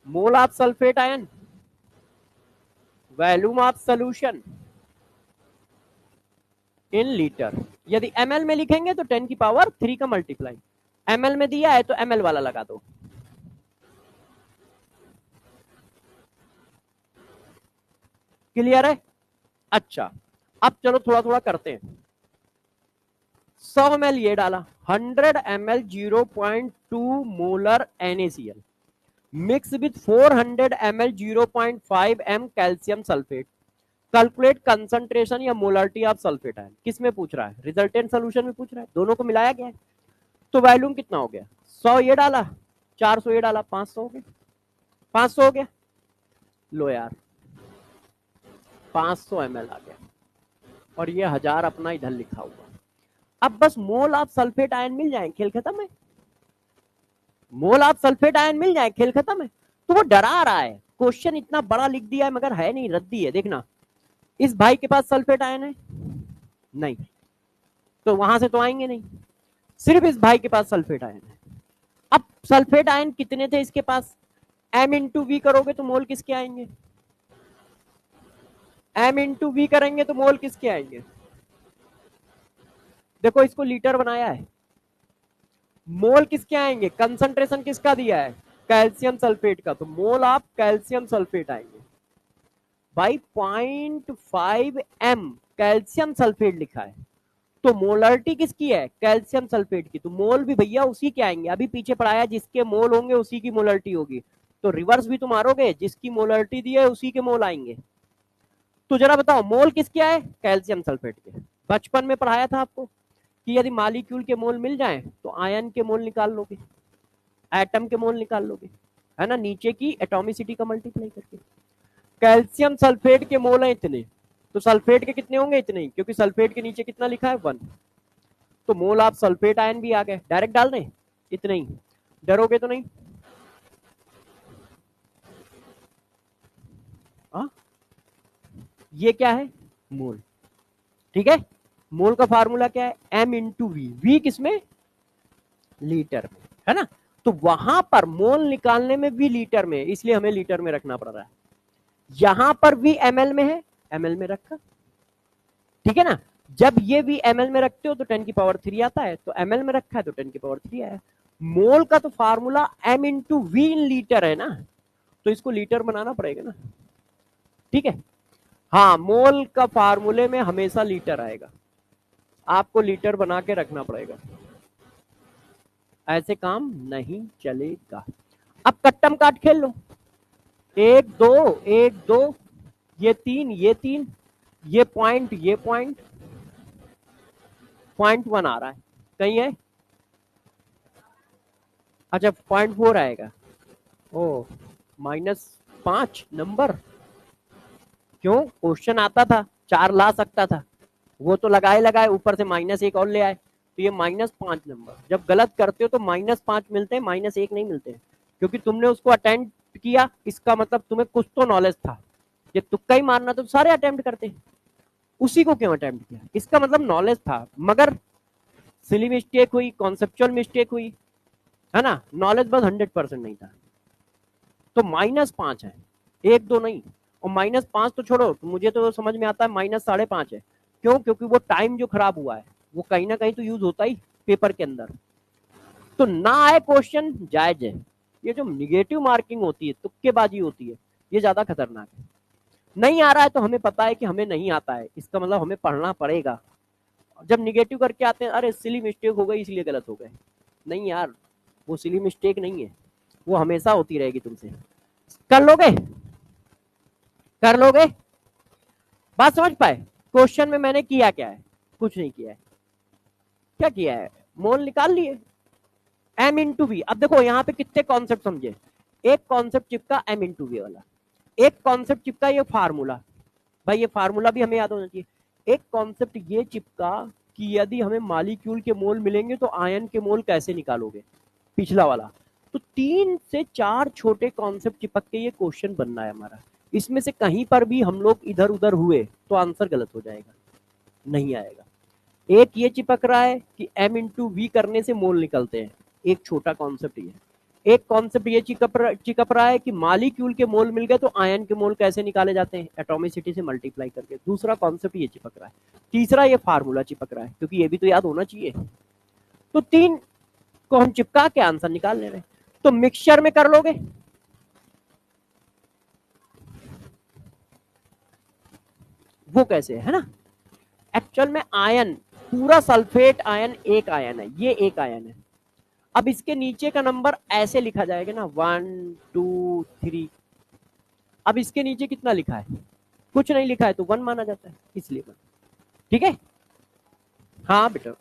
S1: Mole of sulphate ion, volume of solution in litre. यदि ml में लिखेंगे तो 10 की पावर 3 का मल्टीप्लाई, ml में दिया है तो ml वाला लगा दो। क्लियर है? अच्छा, अब चलो थोड़ा थोड़ा करते हैं। 100 ml ये डाला, 100 ml 0.2 molar NaCl mix with 400 ml 0.5 m calcium sulphate. Calculate concentration या मोलरिटी ऑफ सल्फेट आयन। किस में पूछ रहा है? रिजल्टेंट सोल्यूशन में पूछ रहा है, दोनों को मिलाया गया है। तो वॉल्यूम कितना हो गया? 100 ये डाला, 400 ये डाला, 500 हो गया। 500 हो गया, लो यार 500 ml आ गया, और ये 1000 अपना इधर लिखा हुआ। अब बस मोल ऑफ सल्फेट आयन मिल जाए, खेल खत्म है। मोल ऑफ सल्फेट आयन मिल जाए, खेल खत्म है। तो वो डरा रहा है, क्वेश्चन इतना बड़ा लिख दिया है मगर है नहीं, रद्दी है। देखना, इस भाई के पास सल्फेट आयन है नहीं, तो वहां से तो आएंगे नहीं। सिर्फ इस भाई के पास सल्फेट आयन है। अब सल्फेट आयन कितने थे इसके पास? m इंटू वी करोगे तो मोल किसके आएंगे? m इंटू वी करेंगे तो मोल किसके आएंगे? देखो इसको लीटर बनाया है, मोल किसके आएंगे? कंसंट्रेशन किसका दिया है? कैल्शियम सल्फेट का, तो मोल ऑफ कैल्शियम सल्फेट आएंगे भाई 0.5 m कैल्शियम सल्फेट लिखा है, तो मोलरिटी किसकी है? कैल्शियम सल्फेट की, तो मोल भी भैया उसी के आएंगे। अभी पीछे पढ़ाया, जिसके मोल होंगे उसी की मोलरिटी होगी। तो रिवर्स भी तुम मारोगे, जिसकी मोलरिटी दी है उसी के मोल आएंगे। तो जरा बताओ मोल किसके आए? कैल्शियम सल्फेट के। बचपन में पढ़ाया था आपको कि यदि मालिक्यूल के मोल मिल जाए तो आयन के मोल निकाल लोगे, एटम के मोल निकाल लोगे, है ना, नीचे की एटॉमिसिटी का मल्टीप्लाई करके। कैल्शियम सल्फेट के मोल है इतने, तो सल्फेट के कितने होंगे? इतने ही, क्योंकि सल्फेट के नीचे कितना लिखा है? 1। तो मोल ऑफ सल्फेट आयन भी आ गए, डायरेक्ट डाल दें इतने ही। डरोगे तो नहीं? आ? ये क्या है? मोल। ठीक है, मोल का फार्मूला क्या है? m into V. वी किसमें? लीटर में, है ना। तो वहां पर मोल निकालने में वी लीटर में, इसलिए हमें लीटर में रखना पड़ रहा है। यहां पर वी ml में है, ml में रखा। ठीक है ना, जब ये वी ml में रखते हो तो 10 की पावर 3 आता है, तो ml में रखा है तो 10 की पावर 3 आया। मोल का तो formula m into V in litre है ना, तो इसको लीटर बनाना पड़ेगा ना। ठीक है, हाँ, मोल का फार्मूले में हमेशा लीटर आएगा, आपको लीटर बना के रखना पड़ेगा, ऐसे काम नहीं चलेगा। अब कट्टम काट खेल लो, 1 2 1 2, ये 3 ये 3, ये पॉइंट ये पॉइंट, 0.1 आ रहा है कहीं है? अच्छा 0.4 आएगा। ओ, -5 नंबर। क्यों? क्वेश्चन आता था 4 ला सकता था, वो तो लगाए लगाए ऊपर से -1 और ले आए, तो ये -5 नंबर। जब गलत करते हो तो -5 मिलते हैं, -1 नहीं मिलते हैं, क्योंकि तुमने उसको अटेम्प्ट किया, इसका मतलब तुम्हें कुछ तो नॉलेज था। ये तुक्का ही मारना तो सारे अटेम्प्ट करते, उसी को क्यों अटेम्प्ट किया? इसका मतलब नॉलेज था, मगर सिली मिस्टेक हुई, कॉन्सेप्चुअल मिस्टेक हुई, है ना, नॉलेज बस 100% नहीं था। तो -5 है, 1 2 नहीं। और -5 तो छोड़ो, तो मुझे तो समझ में आता है -5.5 है। क्यों? क्योंकि वो टाइम जो खराब हुआ है वो कहीं ना कहीं तो यूज होता ही पेपर के अंदर। तो ना आए क्वेश्चन जायज है, ये जो निगेटिव मार्किंग होती है, तुक्केबाजी होती है, ये ज्यादा खतरनाक है। नहीं आ रहा है तो हमें पता है कि हमें नहीं आता है, इसका मतलब हमें पढ़ना पड़ेगा। जब निगेटिव करके आते हैं, अरे सिली मिस्टेक हो गई इसलिए गलत हो गए, नहीं यार, वो सिली मिस्टेक नहीं है, वो हमेशा होती रहेगी तुमसे। कर लोगे? कर लोगे? बात समझ पाए? क्वेश्चन में मैंने किया क्या है? कुछ नहीं किया है। क्या किया है? मोल निकाल लिए, m इंटू वी। अब देखो यहाँ पे कितने कॉन्सेप्ट समझे। एक कॉन्सेप्ट चिपका m इंटू वी वाला, एक कॉन्सेप्ट चिपका ये फार्मूला, भाई ये फार्मूला भी हमें याद होना चाहिए। एक कॉन्सेप्ट ये चिपका कि यदि हमें मालिक्यूल के मोल मिलेंगे तो आयन के मोल कैसे निकालोगे, पिछला वाला। तो 3 से 4 छोटे कॉन्सेप्ट चिपक के ये क्वेश्चन बनना है हमारा। इसमें से कहीं पर भी हम लोग इधर उधर हुए तो आंसर गलत हो जाएगा, नहीं आएगा। एक ये चिपक रहा है कि m इंटू वी करने से मोल निकलते हैं, एक छोटा कॉन्सेप्ट ये। एक कॉन्सेप्ट ये चिपक रहा है कि मालिक्यूल के मोल मिल गए तो आयन के मोल कैसे निकाले जाते हैं, एटॉमिसिटी से मल्टीप्लाई करके। दूसरा कॉन्सेप्ट ये चिपक रहा है। तीसरा ये फार्मूला चिपक रहा है, क्योंकि ये भी तो याद होना चाहिए। तो 3 को हम चिपका के आंसर निकाल ले रहे हैं। तो मिक्सचर में कर लोगे, वो कैसे है ना। एक्चुअल में आयन, पूरा सल्फेट आयन एक आयन है, ये एक आयन है। अब इसके नीचे का नंबर ऐसे लिखा जाएगा ना, 1 2 3। अब इसके नीचे कितना लिखा है, कुछ नहीं लिखा है तो 1 माना जाता है, इसलिए 1। ठीक है, हाँ बेटा,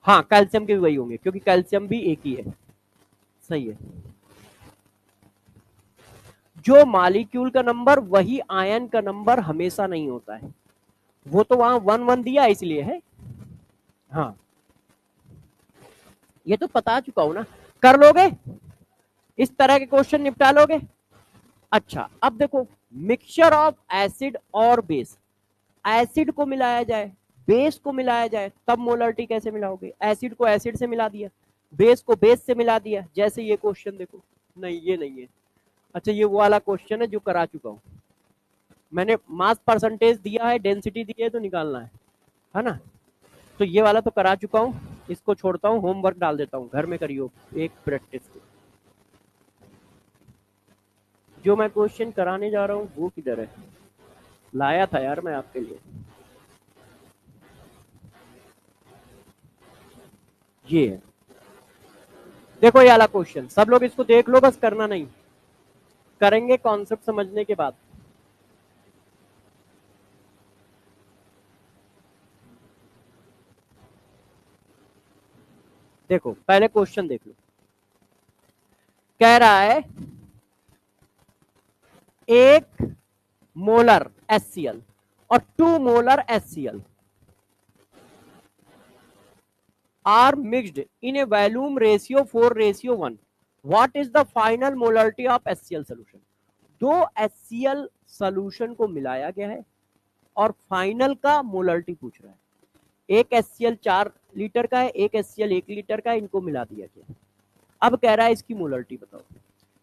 S1: हाँ कैल्शियम के भी वही होंगे, क्योंकि कैल्शियम भी एक ही है। सही है, जो मॉलिक्यूल का नंबर वही आयन का नंबर हमेशा नहीं होता है, वो तो वहां 1 1 दिया इसलिए है। हाँ, ये तो पता चुका हूं ना। कर लोगे, इस तरह के क्वेश्चन निपटा लोगे। अच्छा, अब देखो, मिक्सचर ऑफ एसिड और बेस। एसिड को मिलाया जाए, बेस को मिलाया जाए, तब मोलरिटी कैसे मिलाओगे। एसिड को एसिड से मिला दिया, बेस को बेस से मिला दिया, जैसे ये क्वेश्चन देखो। नहीं, ये नहीं है। अच्छा, ये वो वाला क्वेश्चन है जो करा चुका हूं मैंने। मास परसेंटेज दिया है, डेंसिटी दी है, तो निकालना है ना। तो ये वाला तो करा चुका हूं, इसको छोड़ता हूं, होमवर्क डाल देता हूं, घर में करियो एक प्रैक्टिस। जो मैं क्वेश्चन कराने जा रहा हूं वो किधर है, लाया था यार मैं आपके लिए। ये है, देखो ये वाला क्वेश्चन। सब लोग इसको देख लो, बस करना नहीं, करेंगे कॉन्सेप्ट समझने के बाद। देखो पहले क्वेश्चन देख लो। कह रहा है 1 मोलर HCl और 2 molar HCl are mixed in a volume ratio 4:1. What is the final molarity of HCl solution? 2 HCl solution को मिलाया गया है और फाइनल का मोलरिटी पूछ रहा है। एक HCl 4 लीटर का है, एक HCl 1 लीटर का है, इनको मिला दिया गया। अब कह रहा है इसकी मोलरिटी बताओ।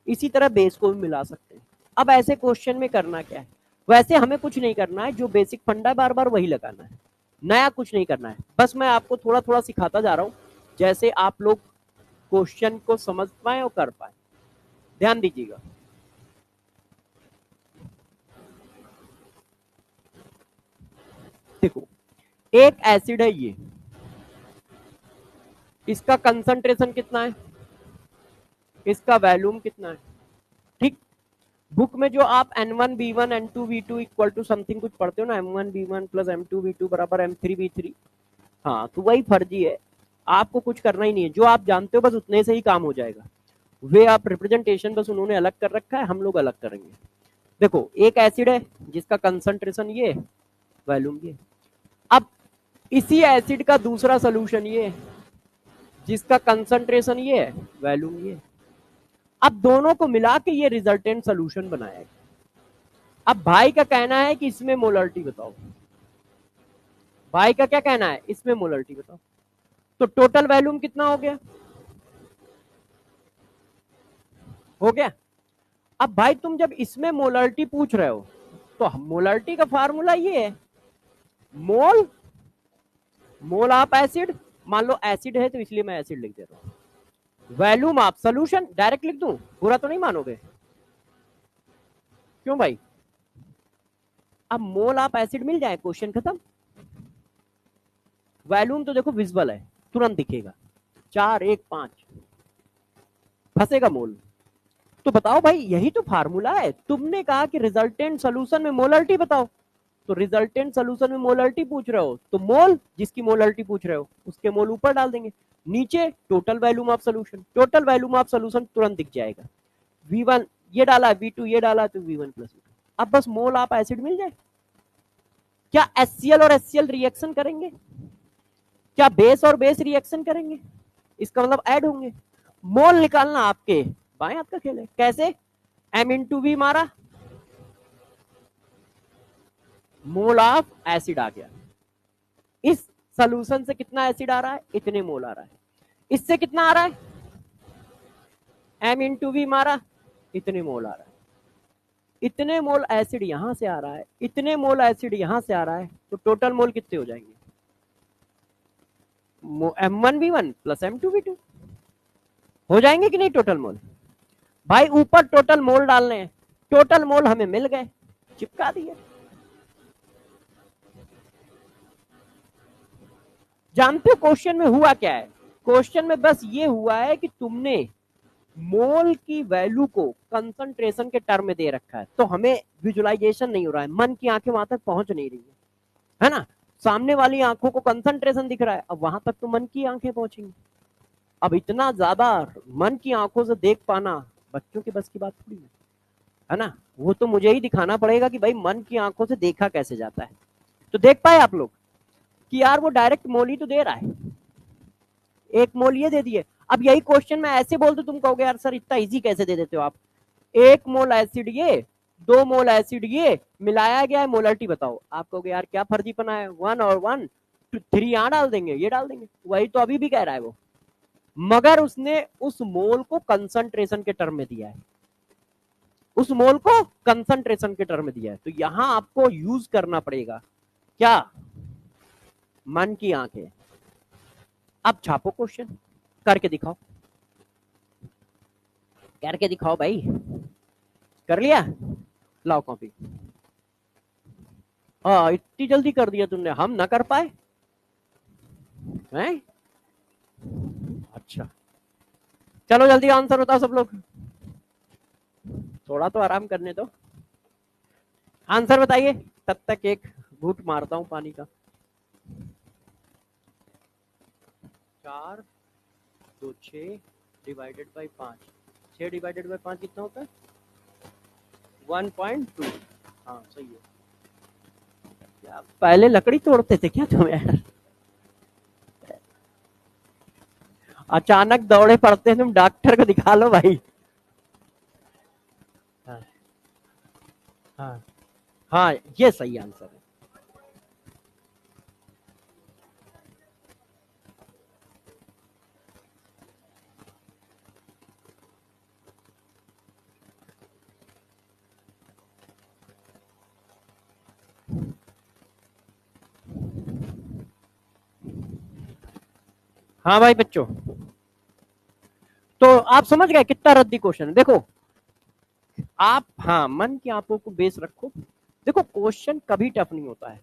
S1: इसी तरह बेस को भी मिला सकते हैं। अब ऐसे क्वेश्चन में करना क्या है, वैसे हमें कुछ नहीं करना है, जो बेसिक फंडा बार बार वही लगाना है, नया कुछ नहीं करना है। बस मैं आपको थोड़ा थोड़ा सिखाता जा रहा हूं, जैसे आप लोग क्वेश्चन को समझ पाए और कर पाए। ध्यान दीजिएगा। देखो, एक एसिड है ये, इसका कंसंट्रेशन कितना है, इसका वैल्यूम कितना है। ठीक, बुक में जो आप N1B1 N2B2 equal to something कुछ पढ़ते हो ना, M1B1 प्लस M2B2 बराबर M3B3, हाँ तो वही फर्जी है। आपको कुछ करना ही नहीं है, जो आप जानते हो बस उतने से ही काम हो जाएगा। वे आप रिप्रेजेंटेशन बस उन्होंने अलग कर रखा है, हम लोग अलग करेंगे। देखो, एक एसिड है जिसका कंसंट्रेशन ये, वैल्यूम ये। अब इसी एसिड का दूसरा सोल्यूशन ये, जिसका कंसंट्रेशन ये है, वैल्यूम ये। अब दोनों को मिला के ये रिजल्टेंट सोल्यूशन बनाया है। अब भाई का कहना है कि इसमें मोलरिटी बताओ। भाई का क्या कहना है, इसमें मोलरिटी बताओ। तो टोटल वैल्यूम कितना हो गया, हो गया। अब भाई तुम जब इसमें मोलरिटी पूछ रहे हो, तो मोलरिटी का फार्मूला ये है, मोल मोल ऑफ एसिड। मान लो एसिड है तो इसलिए मैं एसिड लिख दे रहा हूं। वैल्यूम ऑफ सोल्यूशन डायरेक्ट लिख दूं, बुरा तो नहीं मानोगे, क्यों भाई। अब मोल ऑफ एसिड मिल जाए, क्वेश्चन खत्म। वैल्यूम तो देखो विजिबल है, तुरंत दिखेगा, 4 1 5 फंसेगा मोल। तो बताओ भाई, यही तो फार्मूला है। तुमने कहा कि रिजल्टेंट सोल्यूशन में मोलरिटी बताओ, तो रिजल्टेंट सोल्यूशन में मोलरिटी पूछ रहे हो, तो मोल जिसकी मोलरिटी पूछ रहे हो उसके मोल ऊपर डाल देंगे, नीचे total volume of solution. Total volume of solution तुरंत दिख जाएगा। V1 ये डाला, V2 ये डाला, तो V1 प्लस V2। अब बस मोल ऑफ एसिड मिल जाए। क्या HCl और HCl रिएक्शन करेंगे, क्या बेस और बेस रिएक्शन करेंगे, इसका मतलब ऐड होंगे। मोल निकालना आपके बाएं हाथ का खेल है। कैसे? एम इंटू वी मारा, मोल ऑफ एसिड आ गया। इस सोल्यूशन से कितना एसिड आ रहा है? इतने मोल आ रहा है। इससे कितना आ रहा है? एम इंटू वी मारा, इतने मोल आ रहा है। इतने मोल एसिड यहां से आ रहा है, इतने मोल एसिड यहां से आ रहा है, तो टोटल मोल कितने हो जाएंगे? M1V1 प्लस M2V2 हो जाएंगे कि नहीं टोटल मोल? भाई ऊपर टोटल मोल डालने हैं, टोटल मोल हमें मिल गए, चिपका दिए। जानते हो क्वेश्चन में हुआ क्या है? क्वेश्चन में बस ये हुआ है कि तुमने मोल की वैल्यू को कंसंट्रेशन के टर्म में दे रखा है, तो हमें विजुअलाइजेशन नहीं हो रहा है, मन की आंखें वहां तक पहुंच नहीं रही है ना। सामने वाली आंखों को कंसंट्रेशन दिख रहा है, अब वहां तक तो मन की आंखें पहुंचेंगी। अब इतना ज्यादा मन की आंखों से देख पाना बच्चों की बस की बात थोड़ी है ना। वो तो मुझे ही दिखाना पड़ेगा कि भाई मन की आंखों से देखा कैसे जाता है। तो देख पाए आप लोग कि यार वो डायरेक्ट मोल ही तो दे रहा है, एक मोल ये दे दिए। अब यही क्वेश्चन में ऐसे बोल दो, तुम कहोगे यार सर इतना इजी कैसे दे देते हो आप? एक मोल एसिड ये, 2 मोल एसिड ये, मिलाया गया है, मोलरिटी बताओ। आप कहोगे यार क्या फर्जीपना है, 1 और 1 3 यहां डाल देंगे, ये डाल देंगे, वही तो अभी भी कह रहा है वो। मगर उसने उस मोल को कंसंट्रेशन के टर्म में दिया है, उस मोल को कंसंट्रेशन के टर्म में दिया है। तो यहां आपको यूज करना पड़ेगा क्या? मन की आंखें। अब छापो क्वेश्चन, करके दिखाओ, करके दिखाओ भाई। कर लिया? लाओ कॉपी। हाँ इतनी जल्दी कर दिया तुमने, हम ना कर पाए हैं? अच्छा चलो जल्दी आंसर बताओ सब लोग, थोड़ा तो आराम करने दो। आंसर बताइए, तब तक एक घूंट मारता हूं पानी का। 4 2 6 डिवाइडेड बाई 5, 6 डिवाइडेड बाई 5 कितना होता है? 1.2। हाँ सही है। क्या पहले लकड़ी तोड़ते थे क्या तुम यार? अचानक दौड़े पड़ते हैं तुम, डॉक्टर को दिखा लो भाई। हाँ हाँ हाँ, ये सही आंसर है। हाँ भाई बच्चों, तो आप समझ गए कितना रद्दी क्वेश्चन है। देखो आप, हाँ मन की आंखों को बेस रखो। देखो क्वेश्चन कभी टफ नहीं होता है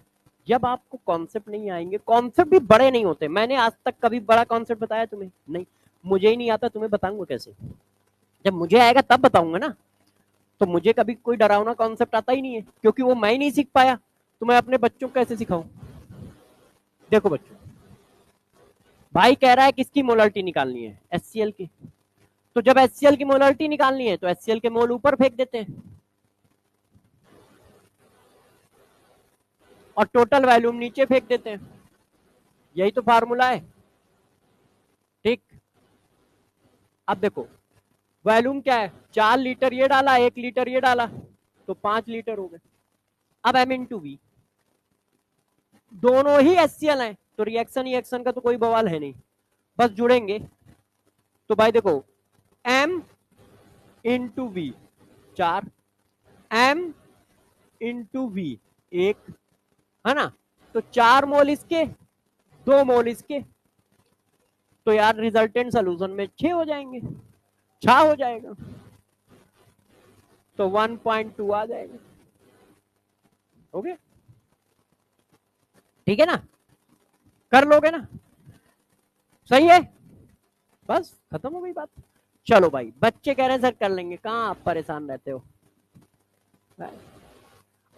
S1: जब आपको कॉन्सेप्ट नहीं आएंगे। कॉन्सेप्ट भी बड़े नहीं होते, मैंने आज तक कभी बड़ा कॉन्सेप्ट बताया तुम्हें? नहीं। मुझे ही नहीं आता, तुम्हें बताऊंगा कैसे? जब मुझे आएगा तब बताऊंगा ना। तो मुझे कभी कोई डरावना कॉन्सेप्ट आता ही नहीं है, क्योंकि वो मैं ही नहीं सीख पाया, तो मैं अपने बच्चों को कैसे सिखाऊं? देखो बच्चों, भाई कह रहा है किसकी मोलरिटी निकालनी है? HCl की। तो जब HCl की मोलरिटी निकालनी है तो HCl के मोल ऊपर फेंक देते हैं और टोटल वॉल्यूम नीचे फेंक देते हैं। यही तो फार्मूला है, ठीक। अब देखो वॉल्यूम क्या है, 4 लीटर ये डाला, 1 लीटर ये डाला, तो 5 लीटर हो गए। अब एम इन टू वी, दोनों ही HCl हैं, तो रिएक्शन ही एक्शन का तो कोई बवाल है नहीं, बस जुड़ेंगे। तो भाई देखो M into V 4, M into V 1, है ना। तो 4 मोल इसके, 2 मोल इसके, तो यार रिजल्टेंट सोल्यूशन में 6 हो जाएंगे, 6 हो जाएगा, तो 1.2 आ जाएगा। ओके ठीक है ना, कर लोगे ना? सही है, बस खत्म हो गई बात। चलो भाई, बच्चे कह रहे हैं सर कर लेंगे, कहाँ आप परेशान रहते हो?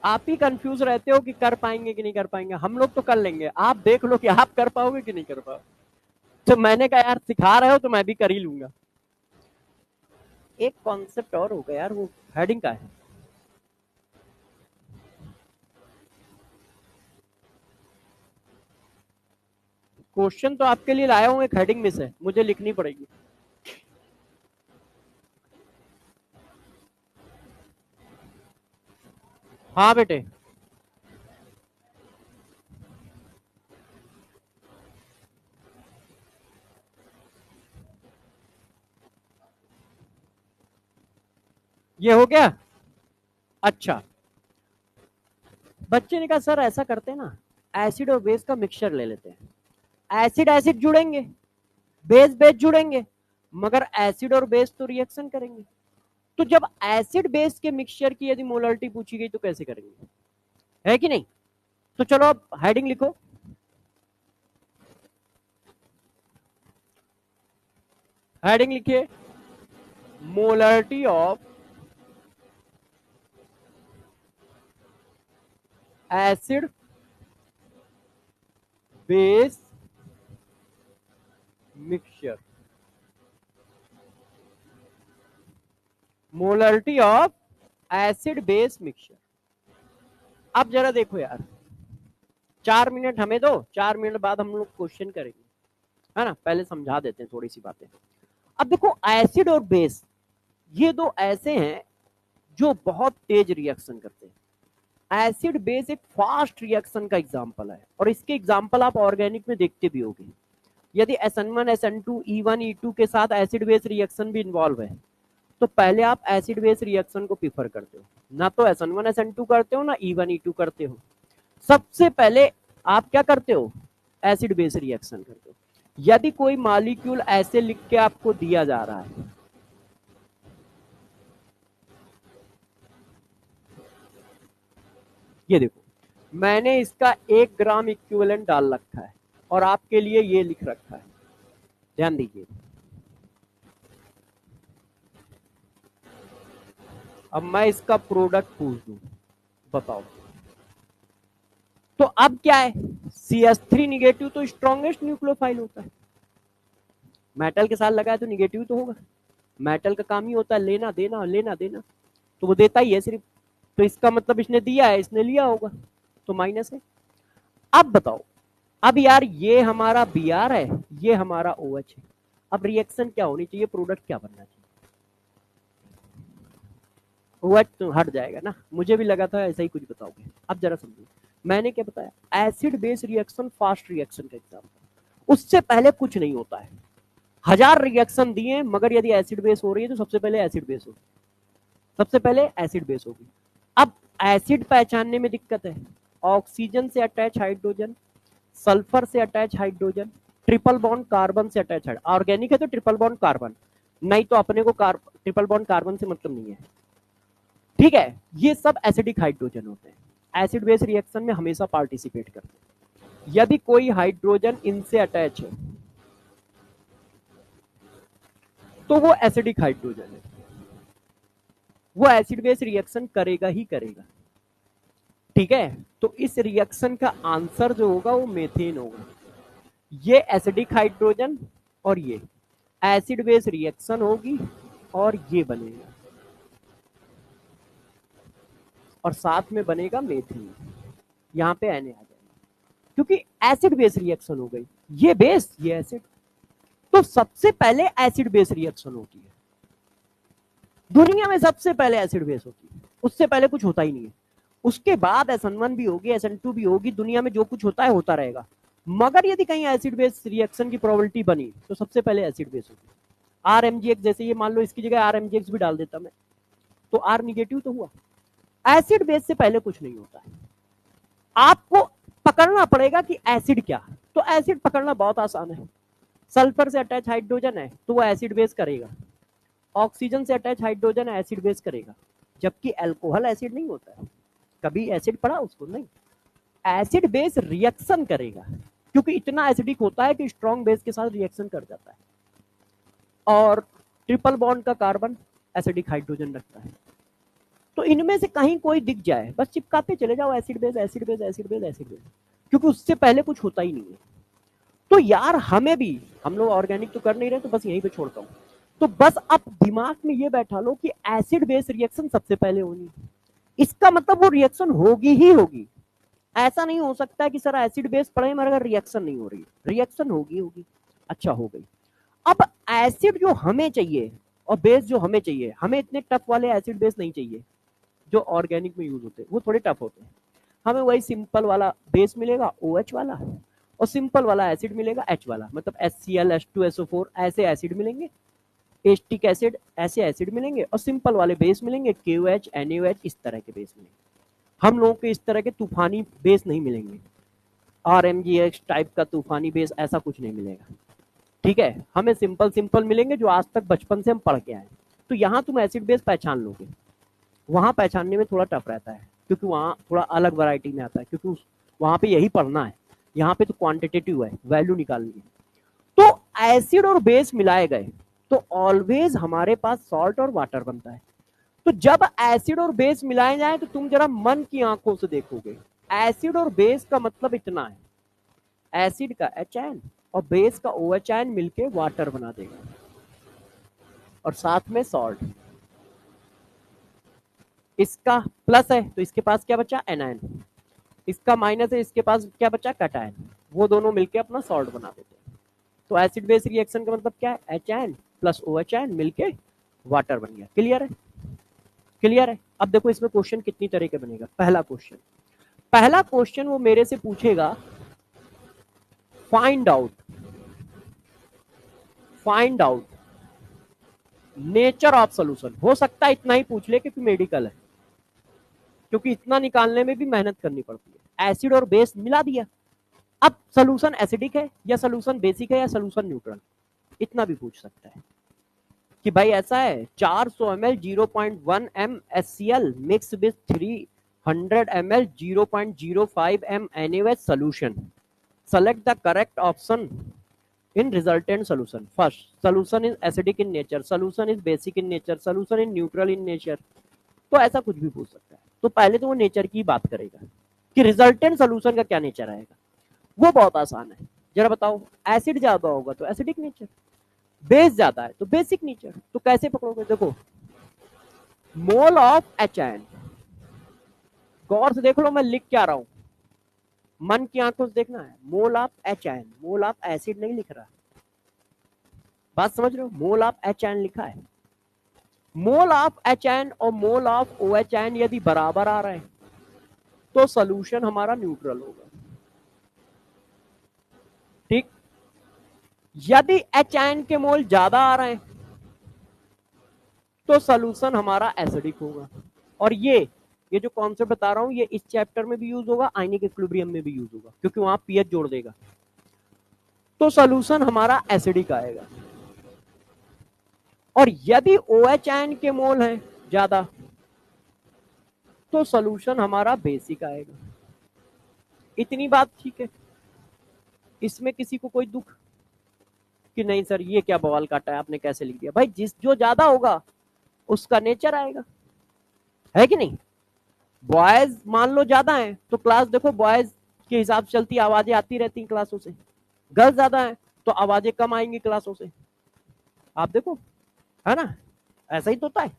S1: आप ही कंफ्यूज रहते हो कि कर पाएंगे कि नहीं कर पाएंगे। हम लोग तो कर लेंगे, आप देख लो कि आप कर पाओगे कि नहीं कर पाओगे। तो मैंने कहा यार सिखा रहे हो तो मैं भी कर ही लूंगा। एक कॉन्सेप्ट और होगा यार, वो हेडिंग का है। क्वेश्चन तो आपके लिए लाया हूँ, एक हेडिंग मिस है, मुझे लिखनी पड़ेगी। हाँ बेटे, ये हो गया। अच्छा, बच्चे ने कहा सर ऐसा करते हैं ना, एसिड और बेस का मिक्सचर ले लेते हैं। एसिड एसिड जुड़ेंगे, बेस बेस जुड़ेंगे, मगर एसिड और बेस तो रिएक्शन करेंगे। तो जब एसिड बेस के मिक्सचर की यदि मोलरिटी पूछी गई तो कैसे करेंगे, है कि नहीं? तो चलो अब हेडिंग लिखो। हेडिंग लिखिए, molarity of acid base mixture. Molarity of acid base mixture. अब जरा देखो यार, 4 मिनट हमें दो, 4 मिनट बाद हम लोग क्वेश्चन करेंगे, है ना? पहले समझा देते हैं थोड़ी सी बातें। अब देखो, एसिड और बेस ये दो ऐसे हैं जो बहुत तेज रिएक्शन करते हैं। एसिड बेस एक फास्ट रिएक्शन का एग्जांपल है, और इसके एग्जांपल आप ऑर्गेनिक में देखते भी होंगे। यदि SN1 SN2 E1 E2 के साथ एसिड बेस रिएक्शन भी इन्वॉल्व है, तो पहले आप एसिड बेस रिएक्शन को प्रीफर करते हो, ना तो SN1 SN2 करते हो, ना E1 E2 करते हो। सबसे पहले आप क्या करते हो? एसिड बेस रिएक्शन करते हो। यदि कोई मॉलिक्यूल ऐसे लिख के आपको दिया जा रहा है, ये देखो, मैंने इसका 1 ग्राम इक्विवेलेंट डाल रखा है और आपके लिए ये लिख रखा है, ध्यान दीजिए। अब मैं इसका प्रोडक्ट पूछ दूं, बताओ। तो अब क्या है, CH3 निगेटिव तो स्ट्रॉन्गेस्ट न्यूक्लियोफाइल होता है, मेटल के साथ लगा है तो निगेटिव तो होगा। मेटल का काम ही होता है लेना देना लेना देना, तो वो देता ही है सिर्फ। तो इसका मतलब इसने दिया है, इसने लिया होगा, तो माइनस है। अब बताओ, अब यार ये हमारा Br है, ये हमारा OH है। अब रिएक्शन क्या होनी चाहिए, प्रोडक्ट क्या बनना चाहिए? OH तो हट जाएगा ना, मुझे भी लगा था ऐसा ही कुछ बताओगे। अब जरा समझो, मैंने क्या बताया, acid base reaction fast reaction का एग्जाम्पल। उससे पहले कुछ नहीं होता है, 1000 रिएक्शन दिए, मगर यदि एसिड बेस हो रही है तो सबसे पहले एसिड बेस होगी, सबसे पहले एसिड बेस होगी। अब एसिड पहचानने में दिक्कत है, ऑक्सीजन से अटैच हाइड्रोजन, सल्फर से attach hydrogen, triple bond carbon से अटैच हाइड्रोजन। ऑर्गेनिक है तो ट्रिपल बॉन्ड कार्बन, नहीं तो अपने को ट्रिपल बॉन्ड कार्बन से मतलब नहीं है, ठीक है? ये सब एसिडिक हाइड्रोजन होते हैं, एसिड बेस रिएक्शन में हमेशा पार्टिसिपेट करते हैं। यदि कोई हाइड्रोजन इनसे अटैच है तो वो एसिडिक हाइड्रोजन है, वो एसिड बेस रिएक्शन करेगा ही करेगा, ठीक है? तो इस रिएक्शन का आंसर जो होगा वो मेथेन होगा। ये एसिडिक हाइड्रोजन और ये एसिड बेस रिएक्शन होगी और ये बनेगा, और साथ में बनेगा मेथेन। यहाँ पे Na आ जाएगा, क्योंकि एसिड बेस रिएक्शन हो गई, ये बेस ये एसिड। तो सबसे पहले एसिड बेस रिएक्शन होती है दुनिया में, सबसे पहले एसिड बेस होती है, उससे पहले कुछ होता ही नहीं है। उसके बाद SN1 भी होगी, SN2 भी होगी, दुनिया में जो कुछ होता है होता रहेगा। मगर यदि कहीं एसिड बेस रिएक्शन की प्रोबेबिलिटी बनी तो सबसे पहले एसिड बेस होगी। RMgx, जैसे ये मान लो इसकी जगह RMgx भी डाल देता मैं, तो R निगेटिव तो हुआ। एसिड बेस से पहले कुछ नहीं होता है। आपको पकड़ना पड़ेगा कि एसिड क्या, तो एसिड पकड़ना बहुत आसान है। सल्फर से अटैच हाइड्रोजन है तो वो एसिड बेस करेगा, ऑक्सीजन से अटैच हाइड्रोजन है, एसिड बेस करेगा। जबकि अल्कोहल एसिड नहीं होता है, कभी एसिड पड़ा उसको नहीं, एसिड बेस रिएक्शन करेगा, क्योंकि इतना एसिडिक होता है कि स्ट्रॉन्ग बेस के साथ रिएक्शन कर जाता है। और ट्रिपल बॉन्ड का कार्बन एसिडिक हाइड्रोजन रखता है। तो इनमें से कहीं कोई दिख जाए, बस चिपकाते चले जाओ acid base acid base acid base acid base, क्योंकि उससे पहले कुछ होता ही नहीं है। तो यार हमें भी, हम लोग ऑर्गेनिक तो कर नहीं रहे, तो बस यहीं पे छोड़ता हूँ। तो बस आप दिमाग में ये बैठा लो कि एसिड बेस रिएक्शन सबसे पहले होनी है, इसका मतलब वो रिएक्शन होगी ही होगी। ऐसा नहीं हो सकता है कि सर एसिड बेस पढ़े मगर रिएक्शन नहीं हो रही, रिएक्शन होगी होगी। अच्छा, हो गई। अब एसिड जो हमें चाहिए और बेस जो हमें चाहिए, हमें इतने टफ वाले एसिड बेस नहीं चाहिए जो ऑर्गेनिक में यूज होते हैं वो थोड़े टफ होते हैं। हमें वही सिंपल वाला बेस मिलेगा OH वाला, और सिंपल वाला एसिड मिलेगा H वाला, मतलब HCl H2SO4 ऐसे एसिड मिलेंगे, एस्टिक एसिड ऐसे एसिड मिलेंगे, और सिंपल वाले बेस मिलेंगे KOH NaOH, इस तरह के बेस मिलेंगे। हम लोगों के इस तरह के तूफानी बेस नहीं मिलेंगे, RMGX टाइप का तूफानी बेस ऐसा कुछ नहीं मिलेगा, ठीक है। हमें सिंपल सिंपल मिलेंगे जो आज तक बचपन से हम पढ़ के आए। तो यहाँ तुम एसिड बेस पहचान लोगे, वहां पहचानने में थोड़ा टफ रहता है, क्योंकि वहां थोड़ा अलग वैरायटी में आता है, क्योंकि वहां पे यही पढ़ना है, यहाँ पे तो क्वांटिटेटिव है, वैल्यू निकालनी है। तो एसिड और बेस मिलाए गए तो ऑलवेज हमारे पास सॉल्ट और वाटर बनता है। तो जब एसिड और बेस मिलाए जाए तो तुम जरा मन की आंखों से देखोगे, एसिड और बेस का मतलब इतना है, एसिड का HN और बेस का OH मिलके वाटर बना देगा, और साथ में सॉल्ट। इसका प्लस है तो इसके पास क्या बचा, एनायन, इसका माइनस है, इसके पास क्या बचा, कैटायन, वो दोनों मिलके अपना सॉल्ट बना देते हैं। तो एसिड बेस रिएक्शन का मतलब क्या है, HN प्लस OH मिलके वाटर बन गया। क्लियर है, क्लियर है। अब देखो इसमें क्वेश्चन कितनी तरह के बनेगा। पहला क्वेश्चन वो मेरे से पूछेगा, find out nature of solution. हो सकता है इतना ही पूछ ले क्योंकि मेडिकल है, क्योंकि इतना निकालने में भी मेहनत करनी पड़ती है। एसिड और बेस मिला दिया, अब सोल्यूशन एसिडिक है या सोल्यूशन बेसिक है या सोल्यूशन न्यूट्रल, इतना भी पूछ सकता है कि भाई ऐसा है 400 ml 0.1 m HCl mix with 300 ml 0.05 m NaOH solution. Select the correct option in resultant solution. First, solution is acidic in nature, solution is basic in nature, solution is neutral in nature. तो ऐसा कुछ भी पूछ सकता है। तो पहले तो वो नेचर की बात करेगा कि रिजल्टेंट सोल्यूशन का क्या नेचर आएगा। वो बहुत आसान है, जरा बताओ। एसिड ज्यादा होगा तो एसिडिक नेचर, बेस ज्यादा है तो बेसिक नेचर। तो कैसे पकड़ोगे, देखो मोल ऑफ HN, गौर से देख लो मैं लिख क्या रहा हूं, मन की आंखों से देखना है। Mole of HN, mole of acid नहीं लिख रहा, बात समझ रहे हो, मोल ऑफ HN लिखा है। मोल ऑफ HN और मोल ऑफ OH यदि बराबर आ रहे हैं तो सोल्यूशन हमारा न्यूट्रल होगा, ठीक। यदि HN के मोल ज्यादा आ रहे हैं तो सोल्यूशन हमारा एसिडिक होगा। और ये जो कॉन्सेप्ट बता रहा हूं ये इस चैप्टर में भी यूज होगा, आयनिक इक्विलिब्रियम में भी यूज होगा, क्योंकि वहां पीएच जोड़ देगा। तो सोल्यूशन हमारा एसिडिक आएगा। और यदि OH के मोल हैं ज्यादा तो सोल्यूशन हमारा बेसिक आएगा। इतनी बात ठीक है, इसमें किसी को कोई दुख कि नहीं सर ये क्या बवाल काटा है आपने, कैसे लिख दिया। भाई जिस जो ज्यादा होगा उसका नेचर आएगा, है कि नहीं। बॉयज मान लो ज्यादा है तो क्लास देखो बॉयज के हिसाब से चलती, आवाजें आती रहती क्लासों से। गर्ल्स ज्यादा है तो आवाजें कम आएंगी क्लासों से, आप देखो, है ना, ऐसा ही तो होता है।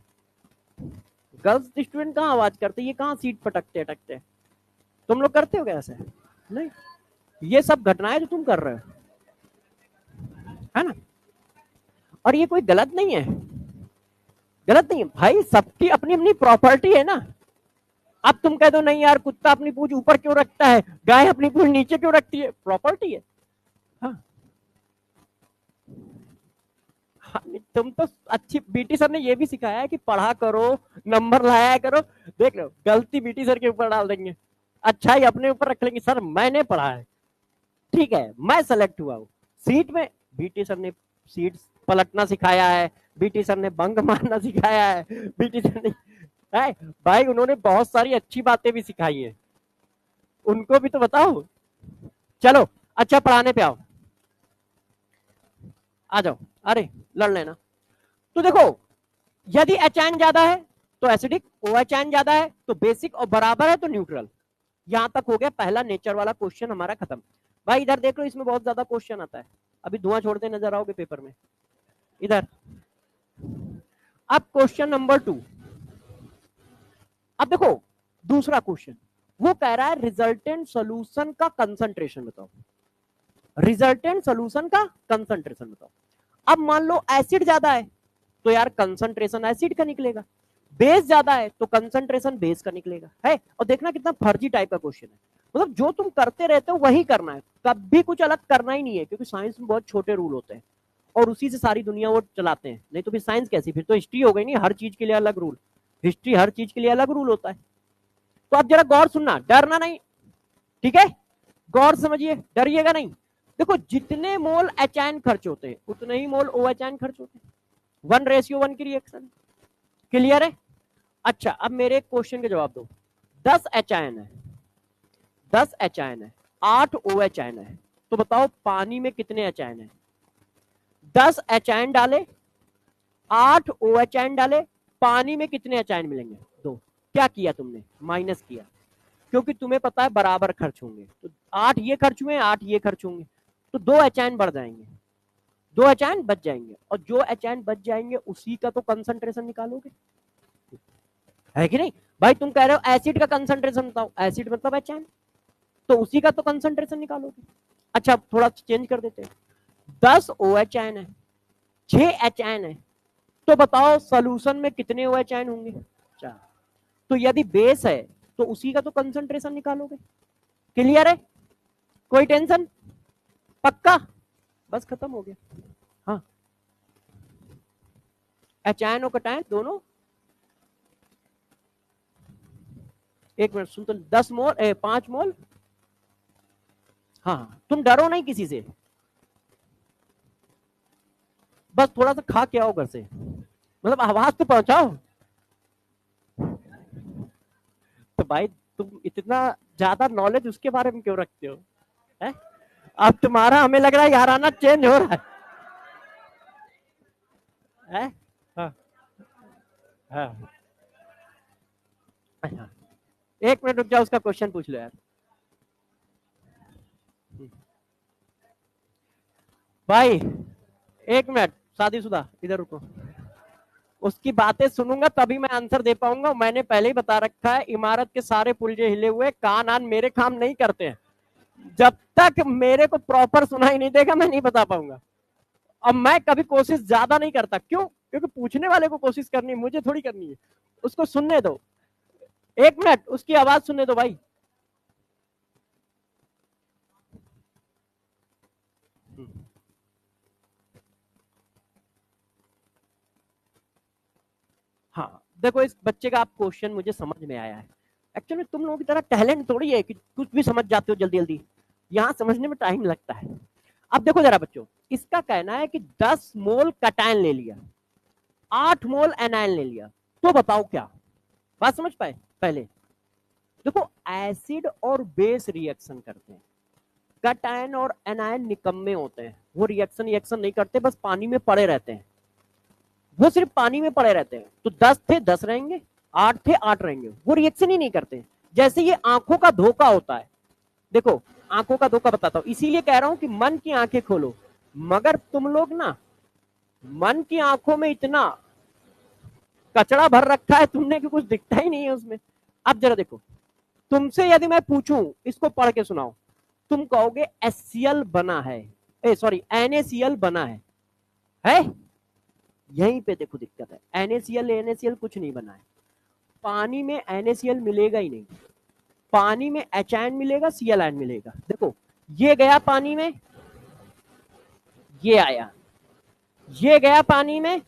S1: गर्ल्स स्टूडेंट कहाँ आवाज करते, ये कहाँ सीट पटकते अटकते, तुम लोग करते हो क्या ऐसे, नहीं। ये सब घटनाएं जो तुम कर रहे हो, है ना। और ये कोई गलत नहीं है, गलत नहीं है भाई, सबकी अपनी अपनी प्रॉपर्टी है ना। अब तुम कह दो नहीं यार कुत्ता अपनी पूंछ ऊपर क्यों रखता है, गाय अपनी पूंछ नीचे क्यों रखती है, प्रॉपर्टी है। हाँ। तुम तो अच्छी, बीटी सर ने ये भी सिखाया है कि पढ़ा करो, नंबर लाया करो। देख लो गलती बीटी सर के ऊपर डाल देंगे, अच्छाई अपने ऊपर रख लेंगे, सर मैंने पढ़ा है, ठीक है मैं सेलेक्ट हुआ हूँ सीट में। बीटी सर ने सीट पलटना सिखाया है, बीटी सर ने बंक मारना सिखाया है, बीटी सर ने है भाई, उन्होंने बहुत सारी अच्छी बातें भी सिखाई हैं, उनको भी तो बताओ। चलो अच्छा पढ़ाने पे आओ, आ जाओ, अरे लड़ लेना। तो देखो यदि HN ज्यादा है तो एसिडिक, OH ज्यादा है तो बेसिक, और बराबर है तो न्यूट्रल। यहां तक हो गया पहला नेचर वाला क्वेश्चन हमारा खत्म। भाई इधर देख लो, इसमें बहुत ज्यादा क्वेश्चन आता है, अभी धुआं छोड़ते नजर आओगे पेपर में इधर। अब क्वेश्चन नंबर 2, अब देखो दूसरा क्वेश्चन वो कह रहा है रिजल्टेंट सोल्यूशन का कंसंट्रेशन बताओ, रिजल्टेंट सोल्यूशन का कंसंट्रेशन बताओ। अब मान लो एसिड ज्यादा है तो यार कंसंट्रेशन एसिड का निकलेगा, बेस ज्यादा है तो कंसंट्रेशन बेस का निकलेगा है। और देखना कितना फर्जी टाइप का क्वेश्चन है, मतलब जो तुम करते रहते हो वही करना है, कभी कुछ अलग करना ही नहीं है, क्योंकि साइंस में बहुत छोटे रूल होते हैं और उसी से सारी दुनिया वो चलाते हैं। नहीं तो फिर साइंस कैसी, फिर तो हिस्ट्री हो गई नहीं, हर चीज के लिए अलग रूल, हिस्ट्री हर चीज के लिए अलग रूल होता है। तो आप जरा गौर सुनना, डरना नहीं, ठीक है, गौर समझिए, डरिएगा नहीं। देखो जितने मोल एचाइन खर्च होते हैं उतने ही मोल ओ एचाइन खर्च होते हैं, 1:1 की रिएक्शन। क्लियर है? अच्छा अब मेरे क्वेश्चन के जवाब दो। 10 एचाइन है, 10 एचाइन है, 8 ओ एचाइन है, तो बताओ पानी में कितने एचाइन है? 10 एचाइन डाले, 8 ओ एचाइन डाले, पानी में कितने एचाइन मिलेंगे? 2। क्या किया तुमने? माइनस किया, क्योंकि तुम्हें पता है बराबर खर्च होंगे, तो 8 ये खर्च हुए, 8 ये खर्च होंगे, तो 2 एचाइन बढ़ जाएंगे, 2 एचाइन बच जाएंगे, और जो एचाइन बच जाएंगे उसी का तो कंसंट्रेशन निकालोगे, है कि नहीं? भाई तुम कह रहे हो एसिड का कंसंट्रेशन बताओ, एसिड मतलब एचाइन, तो उसी का तो कंसंट्रेशन निकालोगे। अच्छा थोड़ा चेंज कर देते हैं, 10 ओ एचाइन है, 6 एचाइन है, तो बताओ सोल्यूशन में कितने ओ एचाइन होंगे? 4। तो यदि बेस है तो उसी का तो कंसंट्रेशन निकालोगे। क्लियर है? कोई टेंशन? पक्का? बस खत्म हो गया। हाँ एचाइन और कटायन दोनों, एक मिनट सुन तो, 10 मोल 5 मोल। हाँ तुम डरो नहीं किसी से, बस थोड़ा सा खा के आओ घर से, मतलब आवाज तो पहुंचाओ। तो भाई तुम इतना ज्यादा नॉलेज उसके बारे में क्यों रखते हो है? अब तुम्हारा हमें लग रहा है याराना चेंज हो रहा है? हाँ हाँ। एक मिनट रुक जाओ, उसका क्वेश्चन पूछ लो यार। भाई एक मिनट, शादीशुदा इधर रुको, उसकी बातें सुनूंगा तभी मैं आंसर दे पाऊंगा। मैंने पहले ही बता रखा है, इमारत के सारे पुर्जे हिले हुए, कान आन मेरे काम नहीं करते हैं, जब तक मेरे को प्रॉपर सुनाई नहीं देगा मैं नहीं बता पाऊंगा। अब मैं कभी कोशिश ज्यादा नहीं करता, क्यों? क्योंकि पूछने वाले को कोशिश करनी है, मुझे थोड़ी करनी है। उसको सुनने दो, एक मिनट उसकी आवाज सुनने दो भाई। हाँ देखो इस बच्चे का आप क्वेश्चन मुझे समझ में आया है। एक्चुअली तुम लोगों की तरह टैलेंट थोड़ी है कि कुछ भी समझ जाते हो जल्दी जल्दी, यहाँ समझने में टाइम लगता है। अब देखो जरा बच्चों, इसका कहना है कि 10 मोल कटायन ले लिया, 8 मोल एनायन ले लिया, तो बताओ क्या? बात समझ पाए? पहले देखो एसिड और बेस रिएक्शन करते हैं, कटायन और एनायन निकम्मे होते हैं, वो रिएक्शन नहीं करते, बस पानी में पड़े रहते हैं, वो सिर्फ पानी में पड़े रहते हैं। तो 10 थे 10 रहेंगे, 8 थे 8 रहेंगे, वो रिएक्शन ही नहीं करते। जैसे ये आंखों का धोखा होता है, देखो आंखों का धोखा बताता हूं, इसीलिए कह रहा हूं कि मन की आंखें खोलो। मगर तुम लोग ना मन की आंखों में इतना कचरा भर रखा है तुमने कि कुछ दिखता ही नहीं है उसमें। अब जरा देखो, तुमसे यदि मैं पूछूं इसको पढ़ के सुनाओ, तुम कहोगे एससीएल बना है, सॉरी NaCl बना है? यहीं पे देखो दिक्कत है, NaCl कुछ नहीं बना है, पानी में NaCl मिलेगा ही नहीं, पानी में एचाइन मिलेगा, Cl आयन मिलेगा। देखो ये गया पानी में, ये आया, ये गया पानी में,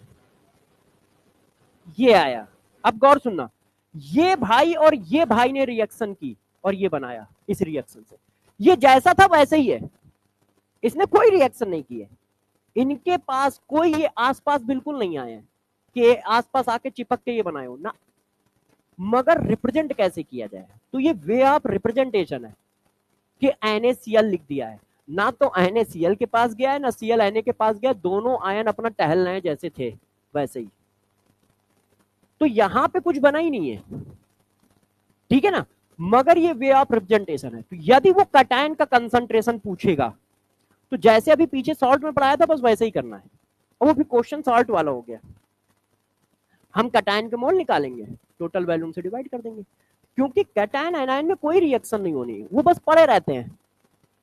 S1: ये आया। अब गौर सुनना, ये भाई और ये भाई ने रिएक्शन की और ये बनाया, इस रिएक्शन से ये जैसा था वैसे ही है, इसने कोई रिएक्शन नहीं की है, इनके पास कोई ये आसपास बिल्कुल नहीं आए हैं कि आसपास आके चिपक के ये बनाए हो ना। मगर रिप्रेजेंट कैसे किया जाए, तो ये वे ऑफ रिप्रेजेंटेशन है कि NaCl लिख दिया है, ना तो NaCl के पास गया है ना Cl Na के पास गया, दोनों आयन अपना टहल रहे हैं जैसे थे वैसे ही, तो यहां पे कुछ बना ही नहीं है, ठीक है ना। मगर ये वे ऑफ रिप्रेजेंटेशन है, तो यदि वो कटायन का कंसंट्रेशन पूछेगा तो जैसे अभी पीछे सॉल्ट में पढ़ाया था बस वैसे ही करना है, और वो भी क्वेश्चन सॉल्ट वाला हो गया। हम कटायन के मोल निकालेंगे, टोटल वॉल्यूम से डिवाइड कर देंगे, क्योंकि कटायन एनायन में कोई रिएक्शन नहीं होनी है, वो बस पड़े रहते हैं,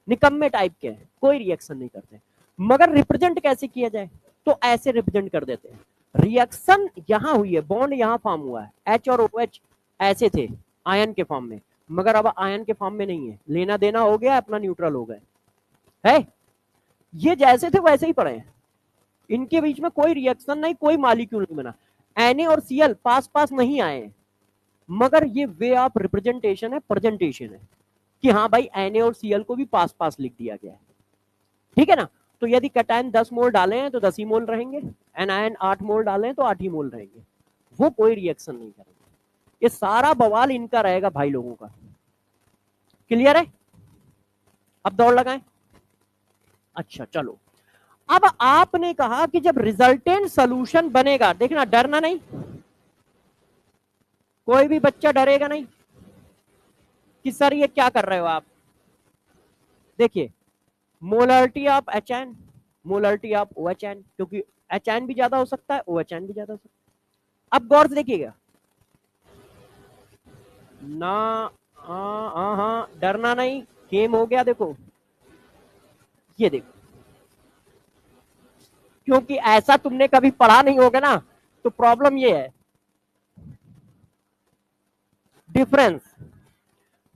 S1: निकम्मे टाइप के, कोई रिएक्शन नहीं करते। मगर रिप्रेजेंट कैसे किया जाए, तो ऐसे रिप्रेजेंट कर देते हैं, रिएक्शन यहां हुई है, बॉन्ड यहां फॉर्म हुआ है, एच और ओ एच ऐसे थे आयन के फॉर्म में, मगर अब आयन के फॉर्म में नहीं है, लेना देना हो गया, अपना न्यूट्रल हो गए है। ये जैसे थे वैसे ही पड़े हैं, इनके बीच में कोई रिएक्शन नहीं, कोई मॉलिक्यूल नहीं बना। Na और Cl पास पास नहीं आए हैं, मगर ये वे ऑफ रिप्रेजेंटेशन है, प्रेजेंटेशन है कि हाँ भाई Na और Cl को भी पास पास लिख दिया गया है, ठीक है ना। तो यदि कैटायन 10 मोल डाले हैं तो 10 ही मोल रहेंगे, एनायन 8 मोल डाले हैं तो 8 ही मोल रहेंगे, वो कोई रिएक्शन नहीं करेंगे। ये सारा बवाल इनका रहेगा भाई लोगों का। क्लियर है? अब दौड़ लगाएं। अच्छा चलो, अब आपने कहा कि जब रिजल्टेंट सोल्यूशन बनेगा, देखना डरना नहीं, कोई भी बच्चा डरेगा नहीं कि सर ये क्या कर रहे हो आप। देखिए, molarity of H N, molarity of O H N, क्योंकि एच एन भी ज्यादा हो सकता है, ओ एच एन भी ज्यादा हो सकता है। अब गौर से देखिएगा ना, हाँ हाँ डरना नहीं, गेम हो गया। देखो ये देखो, क्योंकि ऐसा तुमने कभी पढ़ा नहीं होगा ना, तो प्रॉब्लम ये है। डिफरेंस,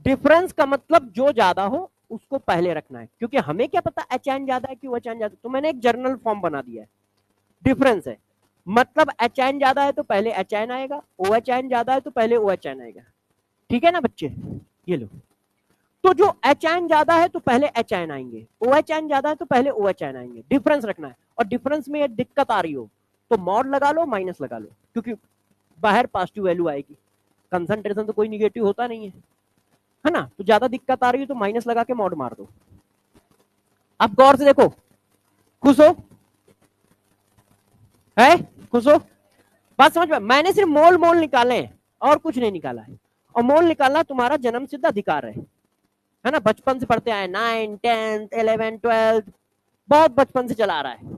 S1: डिफरेंस का मतलब जो ज्यादा हो उसको पहले रखना है, क्योंकि हमें क्या पता एच एन ज्यादा है कि ओ एच एन ज्यादा, तो मैंने एक जर्नल फॉर्म बना दिया है। डिफरेंस है मतलब एच एन ज्यादा है तो पहले एच एन आएगा, ओ एच एन ज्यादा है तो पहले ओ एच एन आएगा, ठीक है ना बच्चे। ये लो, तो जो एच एन ज्यादा है तो पहले एच एन आएंगे, ओ एच एन ज्यादा है तो पहले ओ एच एन आएंगे, डिफरेंस रखना है। और डिफरेंस में दिक्कत आ रही हो तो मॉड लगा लो, माइनस लगा लो, क्योंकि बाहर पॉजिटिव वैल्यू आएगी, कंसंट्रेशन तो कोई निगेटिव होता नहीं है ना। तो ज्यादा दिक्कत आ रही है तो माइनस लगा के मॉड मार दो। अब गौर से देखो, खुश हो है, खुश हो, बात समझ में। मैंने सिर्फ मोल मोल निकाले हैं और कुछ नहीं निकाला है, और मोल निकालना तुम्हारा जन्म सिद्ध अधिकार है ना, बचपन से पढ़ते आए, 9, 10, 11, 12, बहुत बचपन से चला आ रहा है।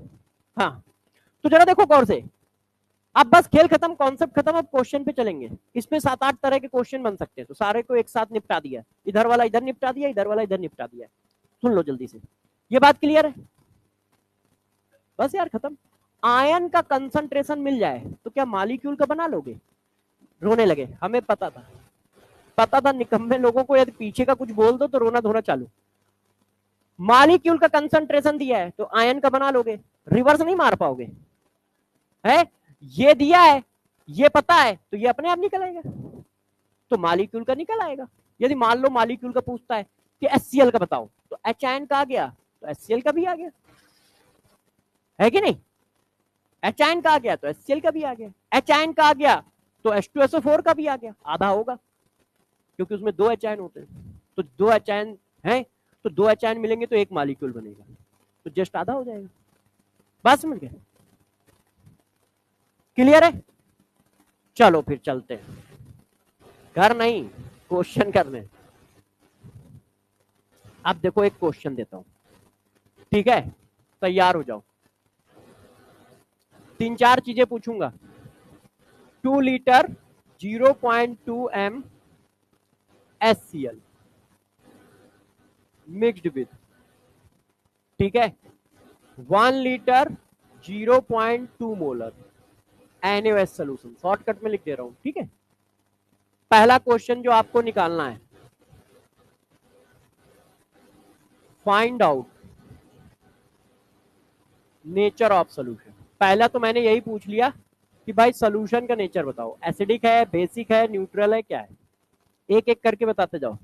S1: हाँ, तो जरा देखो गौर से, अब बस खेल खत्म, कॉन्सेप्ट खत्म, अब क्वेश्चन पे चलेंगे। इसमें 7-8 तरह के क्वेश्चन बन सकते हैं, तो सारे को एक साथ निपटा दिया, इधर वाला इधर निपटा दिया, इधर वाला इधर निपटा दिया। सुन लो जल्दी से, ये बात क्लियर है? बस यार खत्म। आयन का कंसंट्रेशन मिल जाए तो क्या मॉलिक्यूल का बना लोगे? रोने लगे, हमें पता था, पता था निकम्मे लोगों को, यदि पीछे का कुछ बोल दो तो रोना धोना चालू। मॉलिक्यूल का कंसंट्रेशन दिया है तो आयन का बना लोगे, रिवर्स नहीं मार पाओगे है। ये दिया है, ये पता है, तो ये अपने आप निकल आएगा, तो मॉलिक्यूल का निकल आएगा। यदि मान लो मॉलिक्यूल का पूछता है कि HCl का बताओ, तो एच आयन का आ गया तो HCl का भी आ गया, है कि नहीं। एच आयन का आ गया तो HCl का भी आ गया, एच आयन का आ गया तो H2SO4 का भी आ गया, आधा होगा क्योंकि उसमें 2 एच आयन होते हैं, तो 2 एच आयन है, तो 2 एच आयन मिलेंगे तो एक मॉलिक्यूल बनेगा, तो जस्ट आधा हो जाएगा। बात समझ गए? क्लियर है? चलो फिर चलते हैं, घर नहीं क्वेश्चन करने। अब देखो एक क्वेश्चन देता हूं, ठीक है, तैयार हो जाओ। 3-4 चीजें पूछूंगा। 2 litre 0.2 m HCl mixed with, ठीक है, 1 litre 0.2 molar NaOH solution, shortcut में लिख दे रहा हूं, ठीक है। पहला क्वेश्चन जो आपको निकालना है, find out nature of solution. पहला तो मैंने यही पूछ लिया कि भाई सोल्यूशन का नेचर बताओ, एसिडिक है, बेसिक है, न्यूट्रल है, क्या है, एक एक करके बताते जाओ।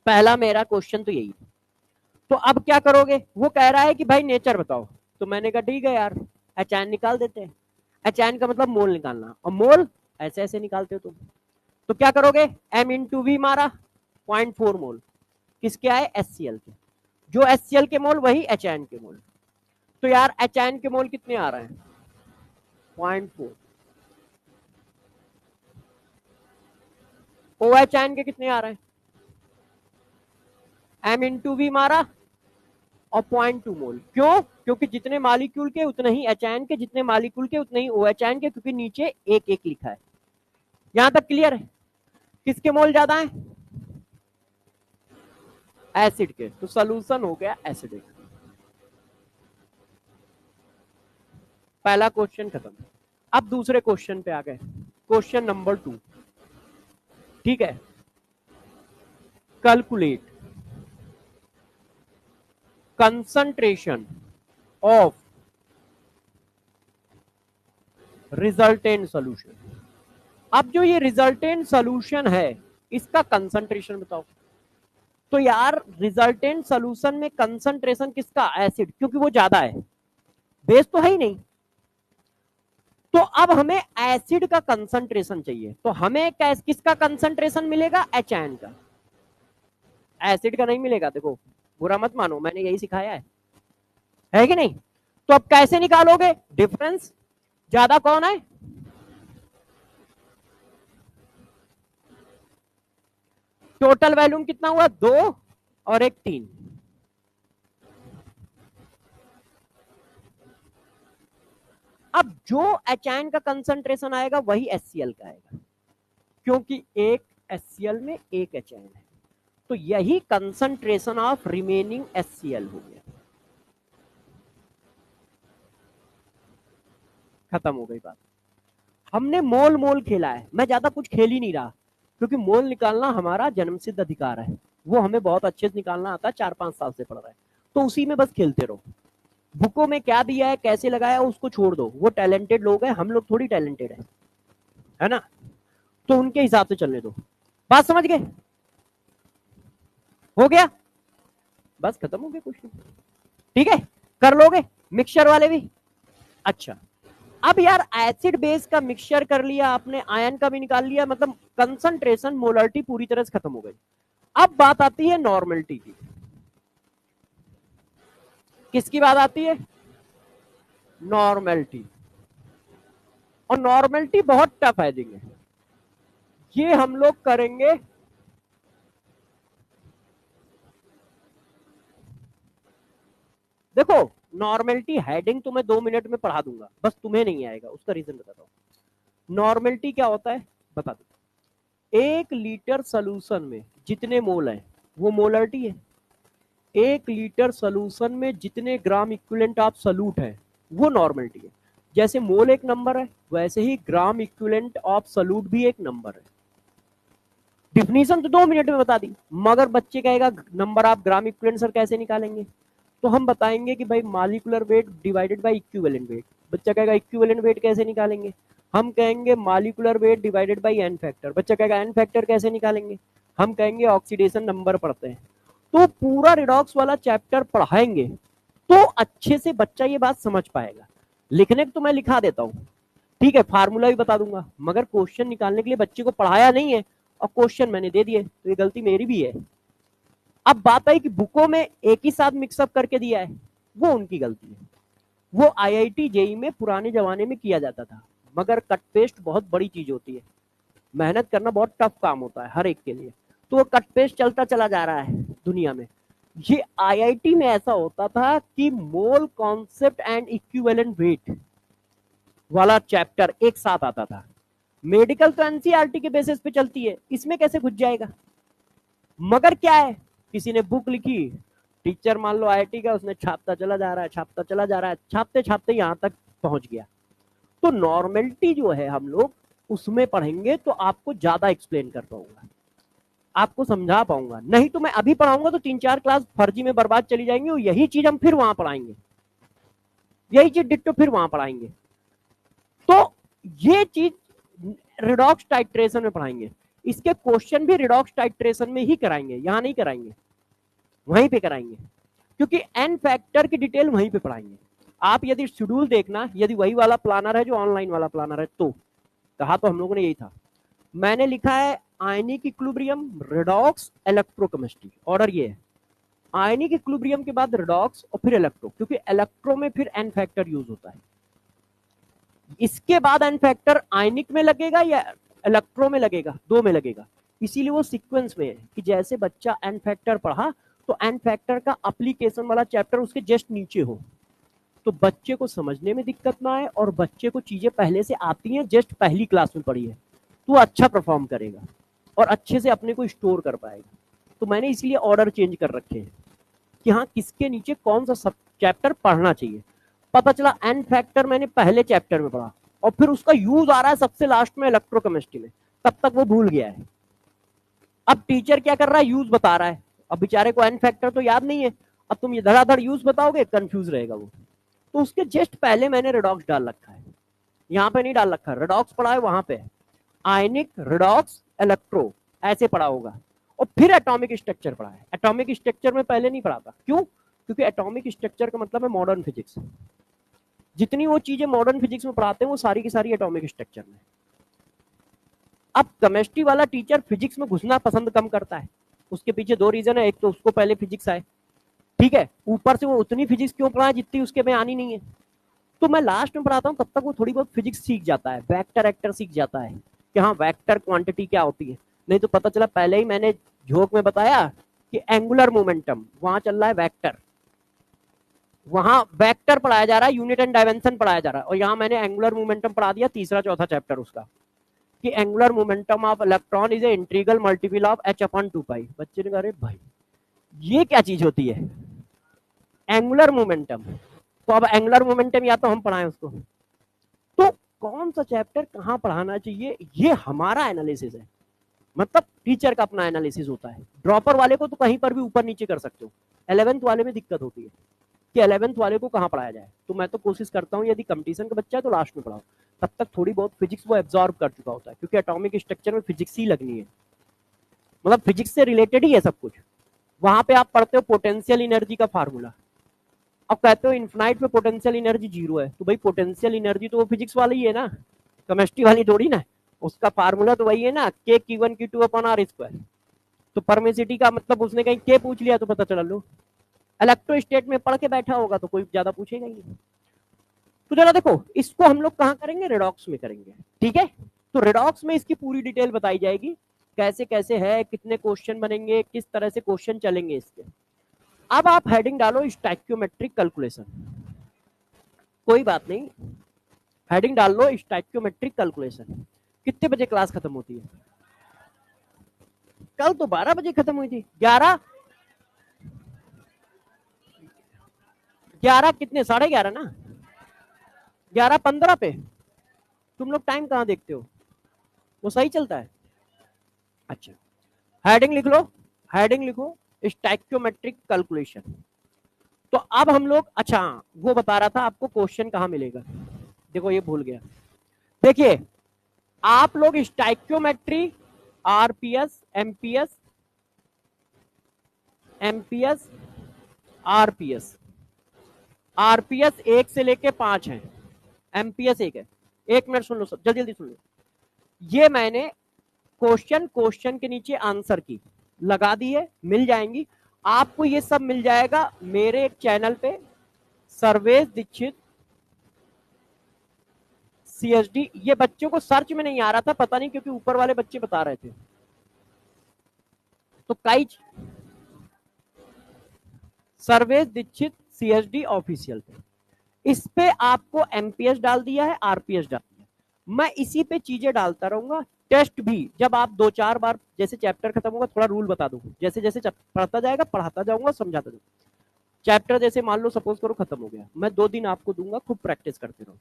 S1: पहला मेरा क्वेश्चन तो यही। तो अब क्या करोगे, वो कह रहा है कि भाई नेचर बताओ, तो मैंने कहा ठीक है यार, एच एन निकाल देते हैं। एच एन का मतलब मोल निकालना, और मोल ऐसे ऐसे निकालते हो तुम। तो क्या करोगे, एम इंटू वी मारा, 0.4 मोल किसके आए, HCl के, जो HCl के मोल वही एच एन के मोल। तो यार एच एन के मोल कितने आ रहे हैं, 0.4, ओ एच एन के कितने आ रहे हैं, एम इंटू वी मारा और 0.2 मोल। क्यों, क्योंकि जितने मॉलिक्यूल के उतने ही एच एन के, जितने मॉलिक्यूल के उतने ही ओ एच एन के, क्योंकि नीचे एक एक लिखा है। यहां तक क्लियर है? किसके मोल ज्यादा है, एसिड के, तो सोल्यूशन हो गया एसिडिक। पहला क्वेश्चन खत्म। अब दूसरे क्वेश्चन पे आ गए, क्वेश्चन नंबर 2। ठीक है, calculate concentration of resultant solution. अब जो ये रिजल्टेंट सॉल्यूशन है इसका कंसंट्रेशन बताओ। तो यार रिजल्टेंट सॉल्यूशन में कंसंट्रेशन किसका, एसिड, क्योंकि वो ज्यादा है, बेस तो है ही नहीं। तो अब हमें एसिड का कंसंट्रेशन चाहिए, तो हमें किसका कंसंट्रेशन मिलेगा, एचआईएन का, एसिड का नहीं मिलेगा। देखो बुरा मत मानो, मैंने यही सिखाया है कि नहीं। तो अब कैसे निकालोगे डिफरेंस, ज्यादा कौन है, टोटल वैल्यूम कितना हुआ, 2 और एक 3। अब जो एचआईएन का कंसंट्रेशन आएगा वही एचसीएल का आएगा, क्योंकि एक एचसीएल में एक एचआईएन है। तो यही कंसंट्रेशन ऑफ रिमेनिंग एचसीएल हो गया, खत्म हो गई बात। हमने मोल मोल खेला है, मैं ज्यादा कुछ खेल ही नहीं रहा, क्योंकि मोल निकालना हमारा जन्मसिद्ध अधिकार है, वो हमें बहुत अच्छे से निकालना आता है, 4-5 साल से पढ़ रहा है, तो उसी में बस खेलते रहो। बुकों में क्या दिया है, कैसे लगाया, उसको छोड़ दो, वो टैलेंटेड लोग हैं, हम लोग थोड़ी टैलेंटेड है ना, तो उनके हिसाब से चलने दो। बात समझ गए, हो गया, बस खत्म हो गया क्वेश्चन। ठीक है, कर लोगे मिक्सचर वाले भी। अच्छा, अब यार एसिड बेस का मिक्सचर कर लिया आपने, आयन का भी निकाल लिया, मतलब कंसंट्रेशन मोलरिटी पूरी तरह से खत्म हो गई। अब बात आती है नॉर्मलिटी की। किसकी बात आती है, नॉर्मलिटी। और नॉर्मलिटी बहुत टफ है देंगे, ये हम लोग करेंगे देखो। नॉर्मलिटी हेडिंग तुम्हें 2 मिनट में पढ़ा दूंगा, बस तुम्हें नहीं आएगा, उसका रीजन बताता हूं। नॉर्मलिटी क्या होता है बता दो। 1 लीटर सोल्यूशन में जितने मोल है वो मोलरिटी है। 1 लीटर सोल्यूशन में जितने ग्राम इक्विवेलेंट ऑफ सोल्यूट है वो नॉर्मलिटी है। जैसे मोल एक नंबर है, वैसे ही ग्राम इक्विवेलेंट ऑफ सोल्यूट भी एक नंबर है। डिफिनीशन तो 2 मिनट में बता दी, मगर बच्चे कहेगा number of gram equivalent sir कैसे निकालेंगे, तो हम बताएंगे कि भाई molecular weight divided by equivalent weight. बच्चा कहेगा इक्विवेलेंट वेट कैसे निकालेंगे, हम कहेंगे molecular weight divided by N factor. बच्चा कहेगा एन फैक्टर कैसे निकालेंगे, हम कहेंगे ऑक्सीडेशन नंबर पढ़ते हैं। तो पूरा रिडॉक्स वाला चैप्टर पढ़ाएंगे तो अच्छे से बच्चा ये बात समझ पाएगा। लिखने को तो मैं लिखा देता हूँ, ठीक है, फार्मूला भी बता दूंगा, मगर क्वेश्चन निकालने के लिए बच्चे को पढ़ाया नहीं है और क्वेश्चन मैंने दे दिए, तो ये गलती मेरी भी है। अब बात आई कि बुकों में एक ही साथ मिक्सअप करके दिया है, वो उनकी गलती है। वो आईआईटी जेई में पुराने जमाने में किया जाता था, मगर कट पेस्ट बहुत बड़ी चीज होती है, मेहनत करना बहुत टफ काम होता है हर एक के लिए, तो वो कट पेस्ट चलता चला जा रहा है दुनिया में। ये आईआईटी में ऐसा होता था कि mole concept and equivalent weight वाला चैप्टर एक साथ आता था। मेडिकल तो एनसीईआरटी के बेसिस पे चलती है, इसमें कैसे घुस जाएगा। मगर क्या है, किसी ने बुक लिखी, टीचर मान लो आईआईटी का, उसने छापता चला जा रहा है, छापता चला जा रहा है, छापते छापते यहां तक पहुंच गया। तो नॉर्मलिटी जो है हम लोग उसमें पढ़ेंगे तो आपको ज्यादा एक्सप्लेन कर पाऊंगा, आपको समझा पाऊंगा। नहीं तो मैं अभी पढ़ाऊंगा तो 3-4 क्लास फर्जी में बर्बाद चली जाएंगी, और यही चीज हम फिर वहां पढ़ाएंगे, यही चीज डिट्टो फिर वहां पढ़ाएंगे। तो ये चीज रिडॉक्स टाइट्रेशन में पढ़ाएंगे, इसके क्वेश्चन भी रिडॉक्स टाइट्रेशन में ही कराएंगे, यहां नहीं कराएंगे, वहीं पे कराएंगे, क्योंकि एन फैक्टर की डिटेल वहीं पे पढ़ाएंगे। आप यदि शेड्यूल देखना, यदि वही वाला प्लानर है जो ऑनलाइन वाला प्लानर है, तो कहा तो हम लोगों ने यही था। मैंने लिखा है ionic equilibrium, redox, electrochemistry, order ये है। आयनिक इक्विलिब्रियम के बाद रिडॉक्स और फिर इलेक्ट्रो, क्योंकि इलेक्ट्रो में फिर एन फैक्टर यूज होता है। इसके बाद एन फैक्टर आयनिक में लगेगा या इलेक्ट्रो में लगेगा, 2 में लगेगा। इसीलिए वो सीक्वेंस में है कि जैसे बच्चा एन फैक्टर पढ़ा तो एन फैक्टर का एप्लीकेशन वाला चैप्टर उसके जस्ट नीचे हो, तो बच्चे को समझने में दिक्कत ना आए, और बच्चे को चीजें पहले से आती हैं, जस्ट पहली क्लास में पढ़ी है, तो अच्छा परफॉर्म करेगा और अच्छे से अपने को स्टोर कर पाएगा। तो मैंने इसलिए ऑर्डर चेंज कर रखे हैं कि हाँ किसके नीचे कौन सा सब चैप्टर पढ़ना चाहिए। पता चला एन फैक्टर मैंने पहले चैप्टर में पढ़ा और फिर उसका यूज आ रहा है सबसे लास्ट में इलेक्ट्रोकेमिस्ट्री में, तब तक वो भूल गया है। अब टीचर क्या कर रहा है, यूज बता रहा है, अब बेचारे को एन फैक्टर तो याद नहीं है, अब तुम ये धड़ाधड़ यूज बताओगे, कंफ्यूज रहेगा वो। तो उसके जस्ट पहले मैंने रेडॉक्स डाल रखा है, यहाँ पे नहीं डाल रखा, रेडॉक्स पढ़ा है वहां पे, आयनिक रेडॉक्स इलेक्ट्रो ऐसे पढ़ा होगा, और फिर एटॉमिक स्ट्रक्चर पढ़ा है। एटॉमिक स्ट्रक्चर में पहले नहीं पढ़ा था, क्यों? क्योंकि एटॉमिक स्ट्रक्चर का मतलब है मॉडर्न फिजिक्स, जितनी वो चीजें मॉडर्न फिजिक्स में पढ़ाते हैं वो सारी की सारी एटॉमिक स्ट्रक्चर में। अब केमिस्ट्री वाला टीचर फिजिक्स में घुसना पसंद कम करता है, उसके पीछे दो रीजन है, एक तो उसको पहले फिजिक्स आए, ठीक है, ऊपर से वो उतनी फिजिक्स क्यों पढ़ा जितनी उसके में आनी नहीं है। तो मैं लास्ट में पढ़ाता हूँ, तब तक वो थोड़ी बहुत फिजिक्स सीख जाता है, वेक्टर एक्टर सीख जाता है कि हाँ वेक्टर क्वांटिटी क्या होती है। नहीं तो पता चला पहले ही मैंने झोंक में बताया कि एंगुलर मोमेंटम, वहां चल रहा है वेक्टर, वहां वेक्टर पढ़ाया जा रहा है, यूनिट एंड डायमेंशन पढ़ाया जा रहा है, और यहाँ मैंने एंगुलर मोमेंटम पढ़ा दिया, तीसरा चौथा चैप्टर उसका, कि angular momentum of electron is a integral multiple of h upon 2 पाई। बच्चे ने कहा अरे भाई ये क्या चीज होती है एंगुलर मोमेंटम, तो अब एंगुलर मोमेंटम या तो हम पढ़ाएं उसको, तो कौन सा चैप्टर कहाँ पढ़ाना चाहिए ये हमारा एनालिसिस है, मतलब टीचर का अपना एनालिसिस होता है। ड्रॉपर वाले को तो कहीं पर भी ऊपर नीचे कर सकते हो, 11th वाले में दिक्कत होती है कि 11th वाले को कहाँ पढ़ाया जाए, तो मैं तो कोशिश करता हूँ यदि कंपटीशन का बच्चा है तो लास्ट में पढ़ाओ, तब तक थोड़ी बहुत फिजिक्स वो एब्जॉर्ब कर चुका होता है, क्योंकि एटॉमिक स्ट्रक्चर में फिजिक्स ही लगनी है, मतलब फिजिक्स से रिलेटेड ही है सब कुछ। वहां पे आप पढ़ते हो पोटेंशियल एनर्जी का फार्मूला, अब कहते हो इन्फिनाइट में पोटेंशियल एनर्जी 0 है, तो भाई पोटेंशियल एनर्जी तो वो फिजिक्स वाली ही है ना, केमिस्ट्री वाली थोड़ी ना, उसका फार्मूला तो वही है ना, के Q1 Q2 upon are square. तो परमिसिटी का मतलब उसने कहीं के पूछ लिया तो पता चला लो, इलेक्ट्रोस्टेट में पढ़ के बैठा होगा तो कोई ज्यादा पूछेगा ही नहीं। तो जरा देखो इसको हम लोग कहाँ करेंगे, रेडॉक्स में करेंगे, ठीक है। तो रेडॉक्स में इसकी पूरी डिटेल बताई जाएगी, कैसे कैसे है, कितने क्वेश्चन बनेंगे, किस तरह से क्वेश्चन चलेंगे इसके। अब आप हेडिंग डालो स्टैक्योमेट्रिक कैलकुलेशन, कोई बात नहीं, हेडिंग डाल लो स्टैक्योमेट्रिक कैलकुलेशन। कितने बजे क्लास खत्म होती है? कल तो 12 बजे खत्म हुई थी, 11 11 कितने, 11:30 ना, 11:15 पे। तुम लोग टाइम कहाँ देखते हो, वो सही चलता है? अच्छा, हेडिंग लिख लो, हेडिंग लिखो स्टैक्योमेट्रिक कैलकुलेशन। तो अब हम लोग, अच्छा वो बता रहा था आपको क्वेश्चन कहाँ मिलेगा, देखो ये भूल गया। देखिए आप लोग stoichiometry, RPS, MPS, MPS, RPS, RPS 1 से लेके 5 है, एमपीएस 1 है। एक मिनट सुन लो सब, जल्दी जल्दी सुन लो। ये मैंने क्वेश्चन, क्वेश्चन के नीचे आंसर की लगा दी है, मिल जाएंगी आपको, ये सब मिल जाएगा मेरे एक चैनल पे, सर्वेश दीक्षित सीएसडी। ये बच्चों को सर्च में नहीं आ रहा था, पता नहीं क्योंकि ऊपर वाले बच्चे बता रहे थे, तो कई सर्वेश दीक्षित सीएसडी ऑफिशियल पे, इस पे आपको एमपीएस डाल दिया है, आरपीएस डाल दिया, मैं इसी पे चीजें डालता रहूंगा। टेस्ट भी जब आप 2-4 बार, जैसे चैप्टर खत्म होगा थोड़ा रूल बता दूंगा, जैसे जैसे पढ़ता जाएगा पढ़ाता जाऊंगा, समझाता जाऊंगा। चैप्टर जैसे मान लो सपोज करो खत्म हो गया, मैं 2 दिन आपको दूंगा, खूब प्रैक्टिस करते रहो,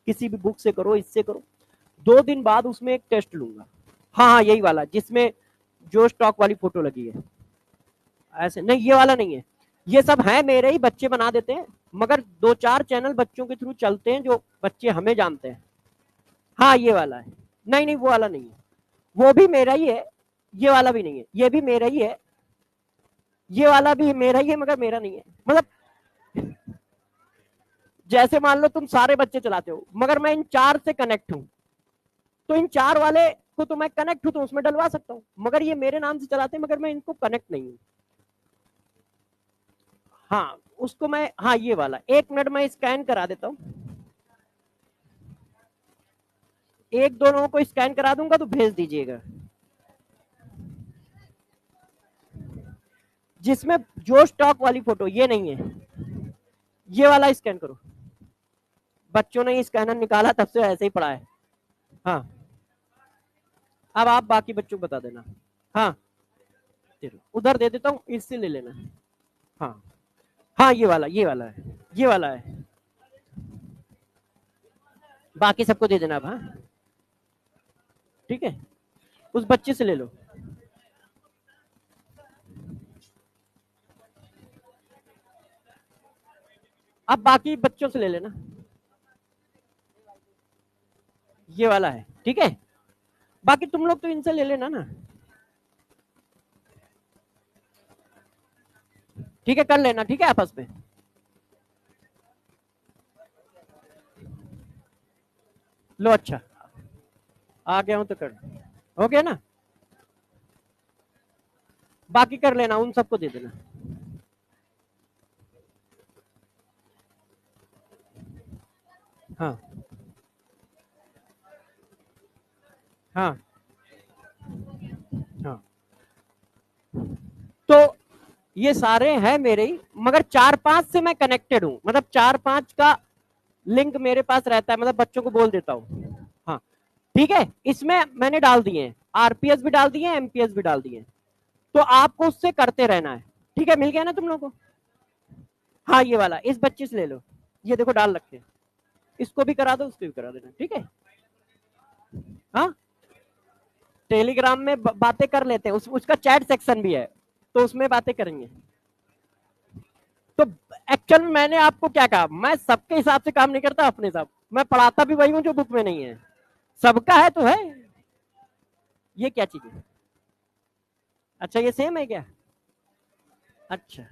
S1: किसी भी बुक से करो, इससे करो। 2 दिन बाद उसमें एक टेस्ट लूंगा, हाँ हाँ यही वाला जिसमें जो स्टॉक वाली फोटो लगी है, ऐसे नहीं, ये वाला नहीं है, ये सब है मेरे ही बच्चे बना देते हैं, मगर 2-4 चैनल बच्चों के थ्रू चलते हैं जो बच्चे हमें जानते हैं। हाँ ये वाला है, नहीं नहीं वो वाला नहीं है, वो भी मेरा ही है, ये वाला भी नहीं है, ये भी मेरा ही है, ये वाला भी मेरा ही है मगर मेरा नहीं है। मतलब जैसे मान लो तुम सारे बच्चे चलाते हो मगर मैं इन 4 से कनेक्ट हूं, तो इन 4 वाले को तो मैं कनेक्ट हूं तो उसमें डलवा सकता हूं, मगर ये मेरे नाम से चलाते हैं मगर मैं इनको कनेक्ट नहीं हूं। हाँ उसको मैं, हाँ ये वाला, 1 मिनट मैं स्कैन करा देता हूँ, एक दो लोगों को स्कैन करा दूंगा तो भेज दीजिएगा, जिसमें जो स्टॉक वाली फोटो ये नहीं है, ये वाला स्कैन करो। बच्चों ने स्कैनर निकाला तब से ऐसे ही पड़ा है। हाँ अब आप बाकी बच्चों को बता देना। हाँ उधर दे देता हूँ, इससे ले लेना। हाँ हाँ ये वाला, ये वाला है, ये वाला है, बाकी सबको दे देना अब। हाँ ठीक है, उस बच्चे से ले लो। अब बाकी बच्चों से ले लेना। ये वाला है ठीक है, बाकी तुम लोग तो इनसे ले लेना ना। ठीक है कर लेना, ठीक है आपस में। लो अच्छा, आ गया हूं तो कर, हो गया ना। बाकी कर लेना, उन सबको दे देना। हाँ हाँ हाँ। तो ये सारे हैं मेरे ही, मगर 4-5 से मैं कनेक्टेड हूँ, मतलब 4-5 का लिंक मेरे पास रहता है, मतलब बच्चों को बोल देता हूँ। हाँ ठीक है, इसमें मैंने डाल दिए हैं, आरपीएस भी डाल दिए हैं, एमपीएस भी डाल दिए हैं। तो आपको उससे करते रहना है। ठीक है, मिल गया ना तुम लोगों को। हाँ ये वाला इस बच्चे से ले लो, ये देखो डाल रखे, इसको भी करा दो, उसको भी करा देना, ठीक है। हाँ टेलीग्राम में बातें कर लेते हैं, उसका चैट सेक्शन भी है, तो उसमें बातें करेंगे। तो एक्चुअल में मैंने आपको क्या कहा, मैं सबके हिसाब से काम नहीं करता, अपने हिसाब मैं पढ़ाता भी वही हूँ जो बुक में नहीं है। सबका है तो है। ये क्या चीज है? अच्छा ये सेम है क्या? अच्छा